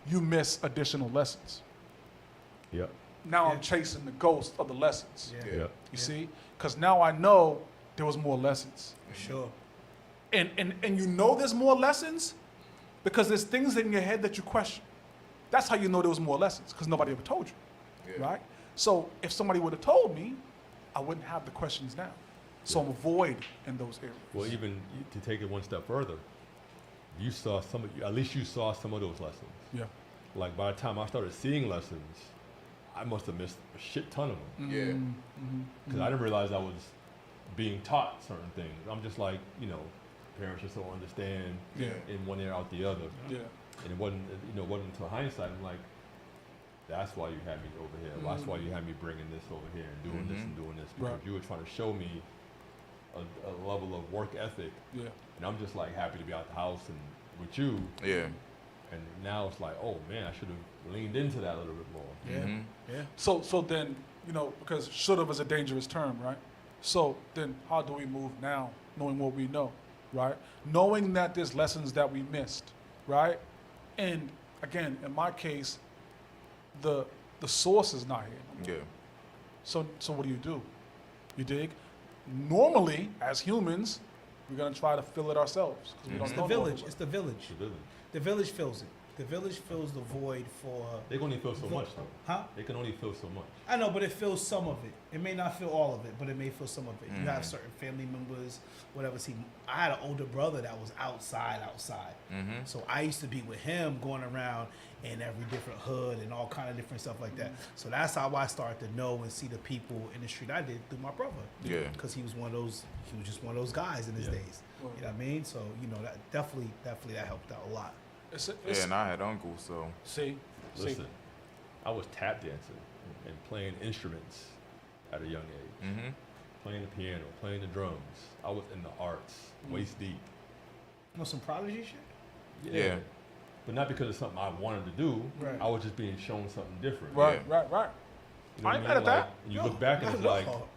you miss additional lessons. Yep. Now I'm chasing the ghost of the lessons. Yeah. You see? Because now I know there was more lessons. Sure. And you know there's more lessons because there's things in your head that you question. That's how you know there was more lessons, because nobody ever told you, right? So if somebody would have told me, I wouldn't have the questions now. So I'm avoid in those areas. Well, even to take it one step further, you saw at least you saw some of those lessons. Yeah. Like by the time I started seeing lessons, I must have missed a shit ton of them. Yeah. Because I didn't realize I was being taught certain things. I'm just like, parents just don't understand in one ear out the other. Yeah. And it wasn't until hindsight, I'm like, that's why you had me over here. That's why you had me bringing this over here and doing this and doing this, because you were trying to show me a level of work ethic. Yeah. And I'm just like happy to be out the house and with you. Yeah. And now it's like, oh man, I should have leaned into that a little bit more. Yeah. Yeah. So then, because should have is a dangerous term, right? So then how do we move now, knowing what we know, right? Knowing that there's lessons that we missed, right? And again, in my case, the source is not here. Yeah. So what do? You dig? Normally, as humans, we're gonna try to fill it ourselves. We don't It's the know village. all It's the village. The village. The village fills it. The village fills the void for. They can only fill so much though. Huh? They can only fill so much. I know, but it fills some of it. It may not fill all of it, but it may fill some of it. You have certain family members, whatever. See, I had an older brother that was outside. So I used to be with him going around in every different hood and all kind of different stuff like that. So that's how I started to know and see the people in the street I did through my brother. Yeah. Because he was just one of those guys in his days. You know what I mean? So, that definitely that helped out a lot. It's, And I had uncles, so. Listen, I was tap dancing and playing instruments at a young age. Playing the piano, playing the drums. I was in the arts, waist deep. Some prodigy shit? Yeah. But not because it's something I wanted to do. Right. I was just being shown something different. right. You know I what ain't I mean? mad at that. Like, and you look back and it's like, fault.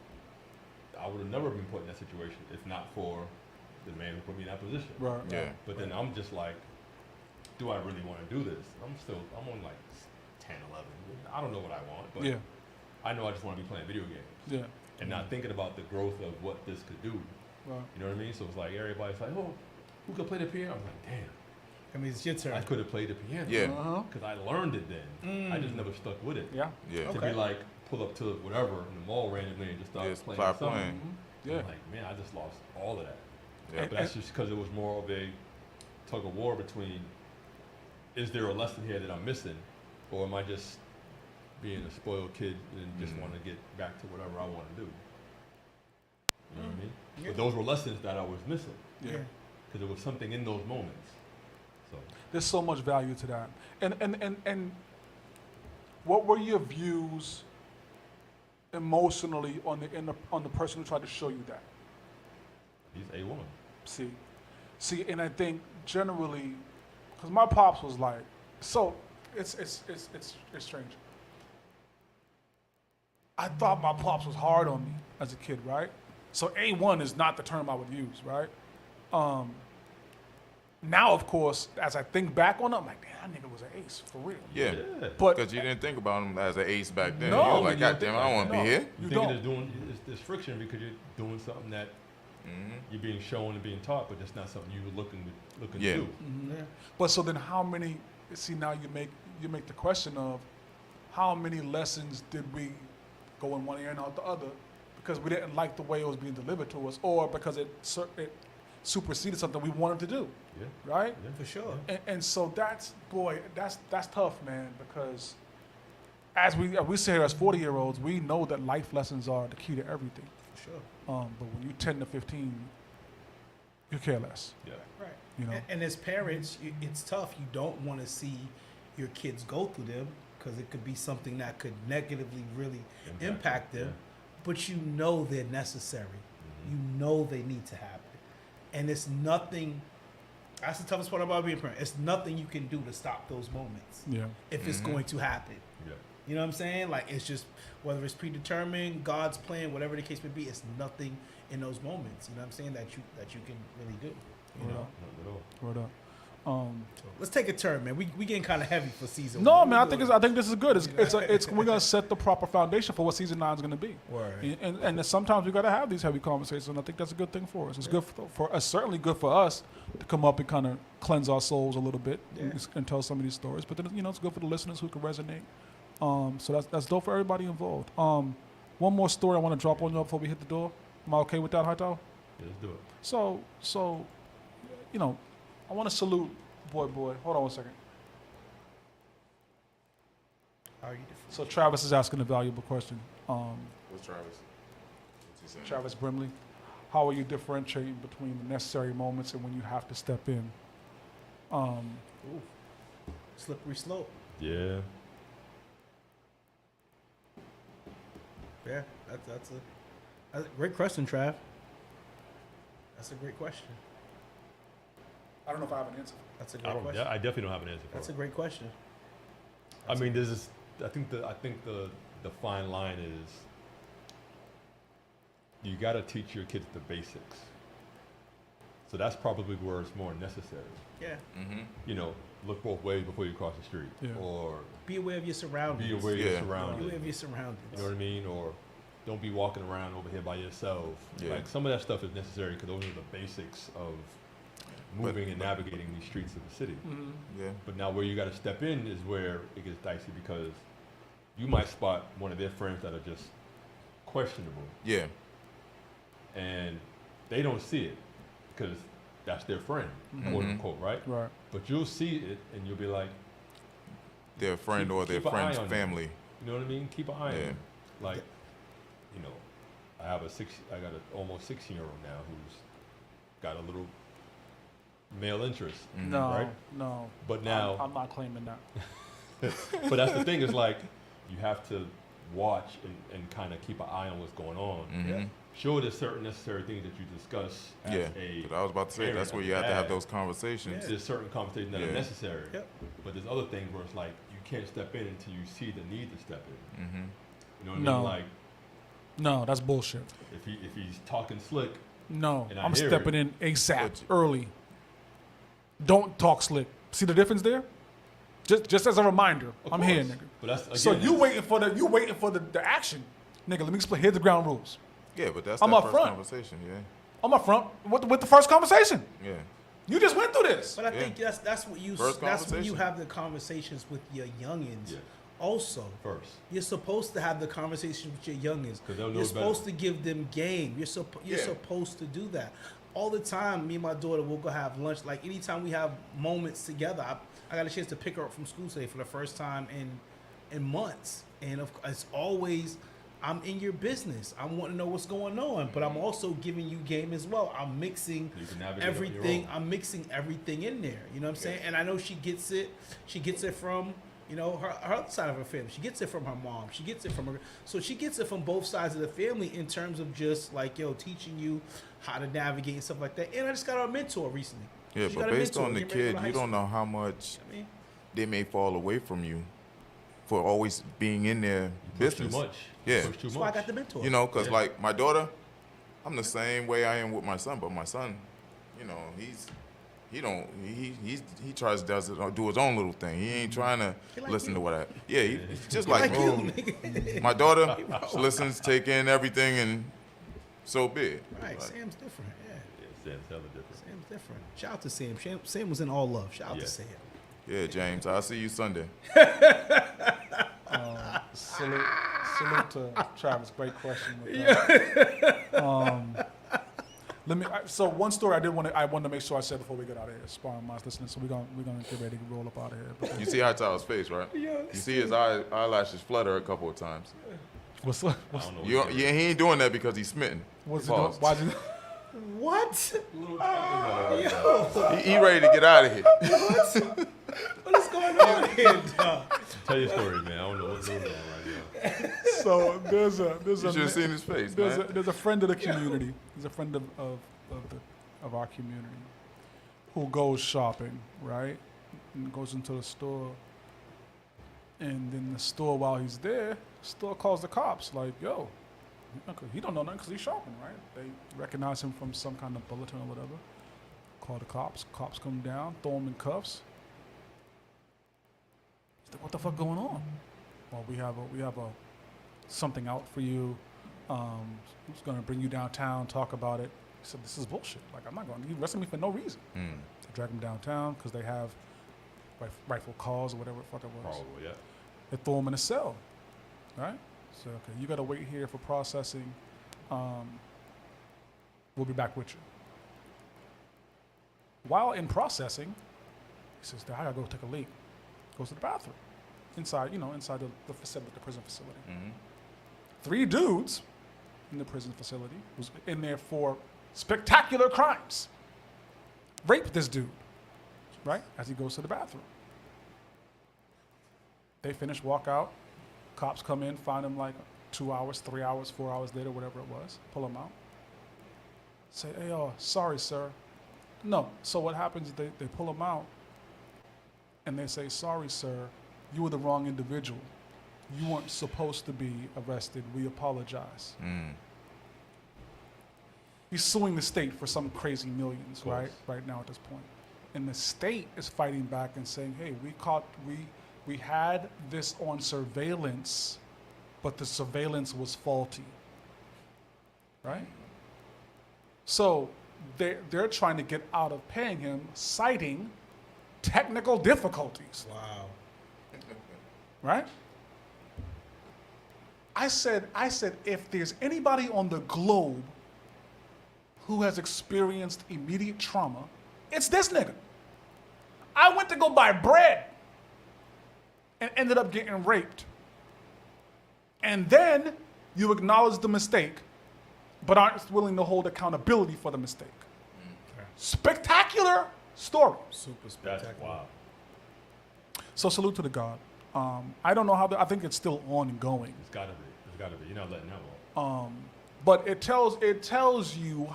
I would have never been put in that situation if not for the man who put me in that position. Right. Yeah. But then I'm just like, do I really want to do this? I'm on like 10, 11. I don't know what I want, but I know I just want to be playing video games. Yeah. And not thinking about the growth of what this could do. Right. You know what I mean? So it's like everybody's like, oh, who could play the piano? I'm like, damn. I mean, it's your turn. I could have played the piano. Yeah. Because I learned it then. I just never stuck with it. Yeah. Yeah. To Okay. be like, pull up to whatever in the mall randomly and just start Just playing start something. playing. Yeah. I'm like, man, I just lost all of that. Yeah. But that's just because it was more of a tug of war between, is there a lesson here that I'm missing? Or am I just being a spoiled kid and just want to get back to whatever I want to do? You know what I mean? But those were lessons that I was missing. Yeah. Because there was something in those moments. So There's so much value to that. And what were your views emotionally on the person who tried to show you that? he's A1. See, and I think generally, because my pops was like, so it's strange. I thought my pops was hard on me as a kid, right? So A1 is not the term I would use, right? Now, of course, as I think back on it, I'm like, damn, that nigga was an ace, for real. Yeah. But Because you didn't think about him as an ace back then. No, you were like, you God don't damn, think I don't want to no. be here. You Thinking don't. there's friction because you're doing something that you're being shown and being taught, but that's not something you were looking Yeah. to do. Yeah. But so then how many, see now you make the question of how many lessons did we go in one ear and out the other because we didn't like the way it was being delivered to us or because it superseded something we wanted to do, Yeah. right? Yeah. For sure. And so that's tough, man, because as we say here as 40-year-olds, we know that life lessons are the key to everything. For sure. But when you're 10 to 15, you care less. Yeah. Right. You know? And as parents, it's tough. You don't want to see your kids go through them because it could be something that could negatively really impact them. Yeah. But you know they're necessary. You know they need to happen. And it's nothing, that's the toughest part about being a parent. It's nothing you can do to stop those moments Yeah. if it's going to happen. Yeah. You know what I'm saying? Like, it's just, whether it's predetermined, God's plan, whatever the case may be, it's nothing in those moments, you know what I'm saying, that you can really do. You know? Not at all. Word up. So let's take a turn, man. We getting kind of heavy for season No, one. man, I think this is good. It's we're gonna set the proper foundation for what season 9 is gonna be. Word. And sometimes we gotta have these heavy conversations, and I think that's a good thing for us. It's good for us, certainly good for us to come up and kind of cleanse our souls a little bit and tell some of these stories. But then it's good for the listeners who can resonate. So that's dope for everybody involved. One more story I want to drop on you before we hit the door. Am I okay with that, Hightower? Yeah, let's do it. So, I want to salute boy. Hold on one second. How are you different? So Travis is asking a valuable question. What's Travis? What's he saying? Travis Brimley, how are you differentiating between the necessary moments and when you have to step in? Slippery slope. Yeah. Yeah, that's a great question, Trav. That's a great question. I don't know if I have an answer. That's a great question. I definitely don't have an answer for That's a it. great question. I mean, I think the fine line is you got to teach your kids the basics. So that's probably where it's more necessary. Yeah. Look both ways before you cross the street, or Be aware of your surroundings. be aware of your surroundings. Be aware of your surroundings. You know what I mean? Or don't be walking around over here by yourself. Yeah. Like some of that stuff is necessary because those are the basics of moving and navigating these streets of the city. Yeah. But now where you got to step in is where it gets dicey because you might spot one of their friends that are just questionable Yeah. and they don't see it because that's their friend, quote unquote, right? Right. But you'll see it and you'll be like, Their friend or their keep an eye friend's on them. family. you know what I mean? Keep an eye on Yeah. them. Like, I got an almost 16-year-old now who's got a little male interest, No, right? no. But now, I'm not claiming that. but that's the thing is like, you have to watch and kind of keep an eye on what's going on. Mhm. Sure, there's certain necessary things that you discuss as Yeah. a But I was about to say, parent that's where as you a have to have dad. those conversations. There's certain conversations that Yeah. are necessary. Yep. But there's other things where it's like you can't step in until you see the need to step in. Mm-hmm. You know what I No. mean? Like No, that's bullshit. if he's talking slick, No, And I I'm hear stepping it. in ASAP, But- early. Don't talk slick. See the difference there? Just as a reminder, of I'm course. here, nigga. But that's again, So you that's- waiting for the action, nigga. Let me explain. Here's the ground rules. Yeah, but that's I'm that up first front. conversation. Yeah. I'm up front with the first conversation. Yeah. You just went through this. But I Yeah. think that's what you First that's when you conversation. have the conversations with your youngins. Yeah. Also, first. you're supposed to have the conversation with your youngins. 'Cause they'll know You're better. supposed to give them game. You're Yeah. supposed to do that. All the time, me and my daughter will go have lunch. Like anytime we have moments together, I got a chance to pick her up from school today for the first time in months. And it's always I'm in your business. I want to know what's going on, but I'm also giving you game as well. I'm mixing everything. I'm mixing everything in there. You know what I'm saying? And I know she gets it. She gets it from, you know, her other side of her family. She gets it from her mom. She gets it from her. So she gets it from both sides of the family in terms of just like, yo, teaching you how to navigate and stuff like that. And I just got her a mentor recently. Yeah, but based on the kid, you don't know how much they may fall away from you for always being in their business. Too much. Yeah. That's why I got the mentor. You know, because like my daughter, I'm the same way I am with my son, but my son, you know, he tries to do his own little thing. He ain't trying to listen to what I. Yeah, he's just like me. My daughter listens, take in everything, and so be it. Right, like, Sam's different. Yeah, Sam's hella different. Sam's different. Shout out to Sam. Sam was in all love. Shout out to Sam. Yeah, James, I'll see you Sunday. Salute to Travis. Great question. So one story I wanted to make sure I said before we get out of here. Sparring Minds listening, so we're gonna get ready to roll up out of here. But You see Hightower's face, right? Yeah. You see his eyelashes flutter a couple of times. what's I don't know. He ain't doing that because he's smitten. what's Pause. why'd you? What? He ready to get out of here. What is going on here, dog? Tell your story, man. I don't know what's going on right now. So there's You should have seen his face, man. there's a friend of the community. There's a friend of our community who goes shopping, right? And goes into the store. And then the store, while he's there, the store calls the cops. Like, yo, he don't know nothing because he's shopping, right? They recognize him from some kind of bulletin or whatever. Call the cops. Cops come down, throw him in cuffs. He's like, what the fuck going on? Well, we have something out for you. Who's gonna bring you downtown? Talk about it. He said, "This is bullshit. Like, I'm not going. You arrested me for no reason." They drag him downtown because they have rightful cause or whatever the fuck it was. Probably, yeah. They throw him in a cell, right? So, okay, you gotta wait here for processing. We'll be back with you. While in processing, he says, "I gotta go take a leak." Goes to the bathroom, inside the prison facility. 3 dudes in the prison facility was in there for spectacular crimes. Raped this dude, right? As he goes to the bathroom. They finish, walk out. Cops come in, find him like 2 hours, 3 hours, 4 hours later, whatever it was. Pull him out. Say, "Hey, sorry, sir." No. So what happens is they pull him out and they say, "Sorry, sir, you were the wrong individual. You weren't supposed to be arrested. We apologize." He's suing the state for some crazy millions, right now at this point. And the state is fighting back and saying, "Hey, we had this on surveillance, but the surveillance was faulty." Right? So they're trying to get out of paying him, citing technical difficulties. Wow. Right? I said, if there's anybody on the globe who has experienced immediate trauma, it's this nigga. I went to go buy bread and ended up getting raped. And then you acknowledge the mistake, but aren't willing to hold accountability for the mistake. Spectacular story. Super spectacular. That's wow. So salute to the God. I don't know how. I think it's still ongoing. It's gotta be. You're not letting that go. But it tells you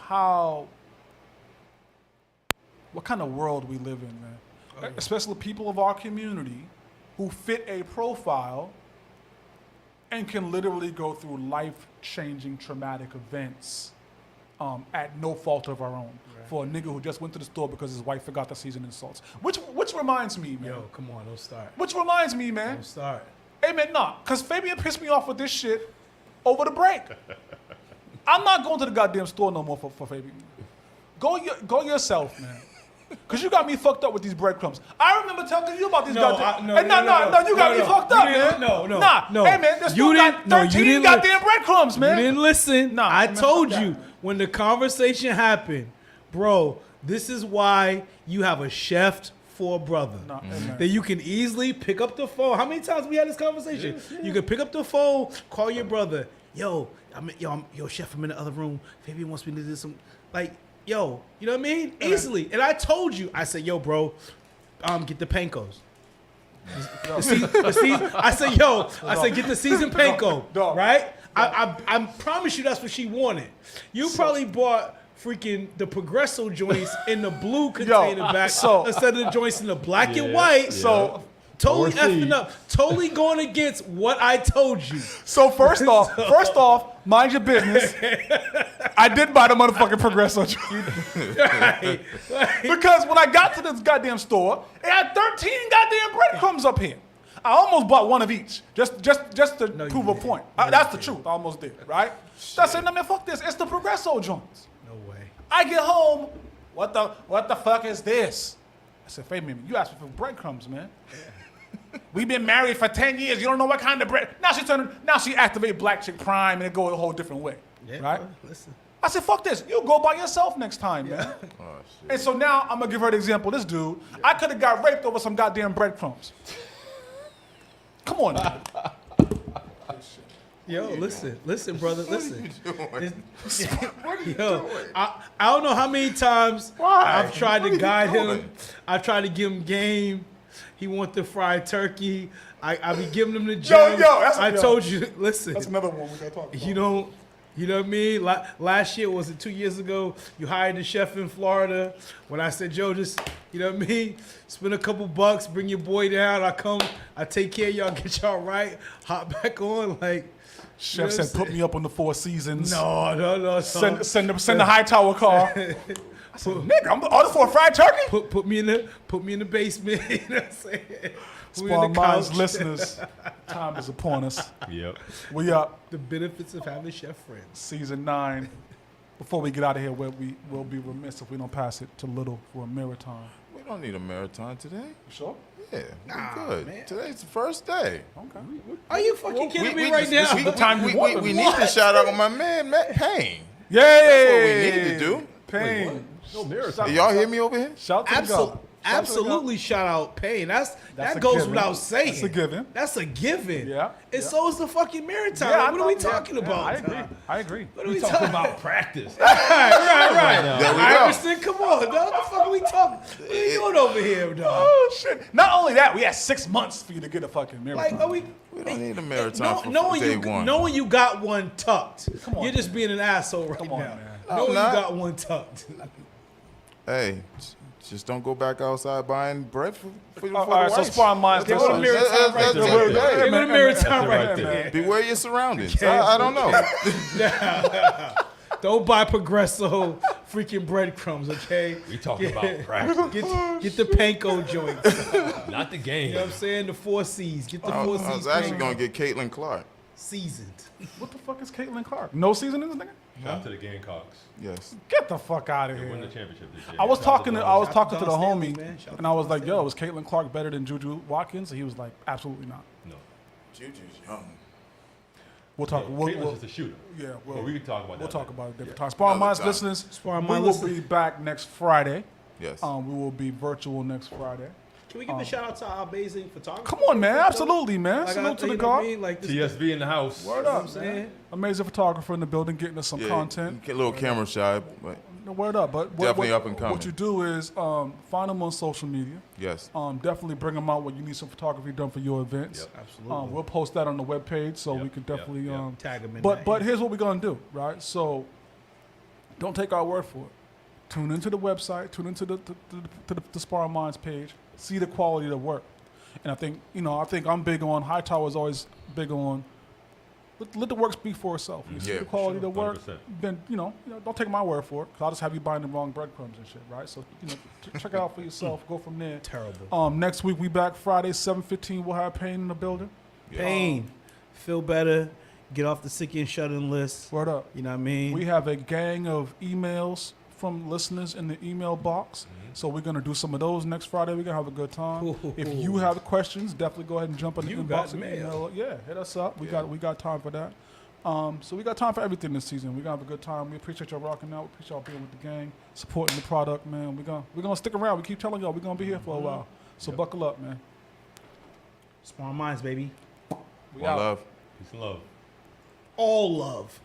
what kind of world we live in, man. Oh, yeah. Especially people of our community who fit a profile and can literally go through life-changing traumatic events at no fault of our own. Right. For a nigga who just went to the store because his wife forgot to season his salts. Which reminds me, man. Yo, come on, don't start. Which reminds me, man. Don't start. Hey, man, nah. Because Fabian pissed me off with this shit over the break. I'm not going to the goddamn store no more for Fabian. Go yourself, man. Because you got me fucked up with these breadcrumbs. I remember telling you about these goddamn... No, you got me fucked up, man. No. Hey, man, there's still got 13 goddamn breadcrumbs, man. You didn't listen. Nah, I man, told fuck you that. when the conversation happened, bro, this is why you have a chef for a brother. Nah, hey, man. That you can easily pick up the phone. How many times we had this conversation? You can pick up the phone, call your brother. yo, chef, I'm in the other room. Fabian wants me to do some, like, yo, you know what I mean? Easily. And I told you, I said, yo, bro, get the pancos. I said, get the seasoned panko, right? I promise you that's what she wanted. You probably bought freaking the Progresso joints in the blue container back instead of the joints in the black and white. So totally effing up. Totally going against what I told you. So first off, mind your business. I did buy the motherfucking Progresso joint. Right. Because when I got to this goddamn store, it had 13 goddamn breadcrumbs up here. I almost bought one of each, just to prove a point. That's the truth. I almost did, right? So I said, no man, fuck this. It's the Progresso joints. No way. I get home. What the fuck is this? I said, Fabian, you asked me for breadcrumbs, man. We've been married for 10 years. You don't know what kind of bread. Now she activate Black Chick Prime and it go a whole different way, right? Listen. I said, fuck this. You go by yourself next time, man. Oh, shit. And so now I'm going to give her the example. This dude, I could have got raped over some goddamn breadcrumbs. Come on, man. Yo, listen, brother, listen. What are you Yo, doing? I don't know how many times I've tried What to are guide you him. doing? I've tried to give him game. He want the fried turkey. I be giving him the gym. I told you, listen. That's another one we got to talk about. You know what I mean? Last year, was it 2 years ago? You hired the chef in Florida. When I said, Joe, just, you know what I mean? Spend a couple bucks, bring your boy down. I come, I take care of y'all, get y'all right, hop back on. Like, Chef said, put me up on the Four Seasons. No. Send the high tower car. I said, nigga, I'm ordered for a fried turkey? Put me in the basement. You know what I'm saying? Sparring Minds listeners, time is upon us. Yep. We up. The benefits of having chef friends. Season 9. Before we get out of here, we'll be remiss if we don't pass it to Little for a marathon. We don't need a marathon today. You sure? Yeah, we're good. man. Today's the first day. Okay. Are you fucking kidding me right now? the time we want we them. need to shout out my man, Matt Payne. Yay! That's what we need to do. Pain. No marathon. Y'all hear me over here? Shout to the God. Absolutely shout out Payne. That's that a goes given. without saying. That's a given. That's a given. Yeah, And yeah. so is the fucking marathon. Yeah, What are we talking about? I agree. What are We we talking talking about practice. Right. There we go. Iverson, come on, dog. What the fuck are we talking? What are you doing over here, dog? Oh shit! Not only that, we had 6 months for you to get a fucking marathon. Like, are we? We don't need a marathon for day one. Knowing you got one tucked, Come on, you're just being an asshole right on, now. man. Knowing you not. got one tucked. Hey, just don't go back outside buying bread for the All right, so wife. Sparring Minds. They go to Marathon right That's there. a good day. They go to Marathon right right there. there. Beware your surroundings. I don't know. Don't buy Progresso freaking breadcrumbs, okay? We talking about practice, Get the panko joints. not the game. You know what I'm saying? The 4 C's. Get the 4 I C's. was actually panko. going to get Caitlin Clark. Seasoned. What the fuck is Caitlin Clark? No seasonings, nigga? Shout out to the Gamecocks. Yes. Get the fuck out of They won the here. championship this year. I was Shout out talking to the I was Dogs. talking to the Don Stanley, homie, man. Shout out and I was to like, Don "Yo, is Caitlin Clark better than Juju Watkins?" And he was like, "Absolutely not." No. Juju's young. We'll talk. Caitlin's just a shooter. Yeah, But we can talk about that. We'll talk later. about it different time. Sparring Another Minds time. listeners, Sparring we Minds will listeners. be back next Friday. Yes. We will be virtual next Friday. Can we give a shout out to our amazing photographer? Come on, man. Absolutely, man. Like, Salute to the you know what I God. mean? Like this, TSV in the house. Word you know what up, I'm saying? Amazing photographer in the building, getting us some Yeah, content. Get a little camera shy, but No, word up, but Definitely up and coming. What you do is find them on social media. yes. Definitely bring them out when you need some photography done for your events. Yep. Absolutely. We'll post that on the webpage, so we Yep, can yep, definitely. yep. Tag him in But that. here's what we're gonna do, right? So don't take our word for it. Tune into the website. Tune into the Sparring Minds page. See the quality of the work. And I think I'm big on. Hightower is always big on. Let the work speak for itself. You see Yeah, the quality sure, of the work, 100%. then don't take my word for it. Cause I'll just have you buying the wrong breadcrumbs and shit, right? So check it out for yourself. Go from there. Terrible. Next week we back Friday 7:15. We'll have Payne in the building. Pain. Feel better. Get off the sick and shut-in list. Word up. You know what I mean? We have a gang of emails from listeners in the email box. So we're gonna do some of those next Friday. We're gonna have a good time. Ooh. If you have questions, definitely go ahead and jump in the You inbox got and mail. email. Yeah, hit us up. We got time for that. So we got time for everything this season. We're gonna have a good time. We appreciate y'all rocking out. We appreciate y'all being with the gang, supporting the product, man. We're gonna stick around. We keep telling y'all we're gonna be here for a while. So buckle up, man. Sparring Minds, baby. We One out. love. Peace and love. all love.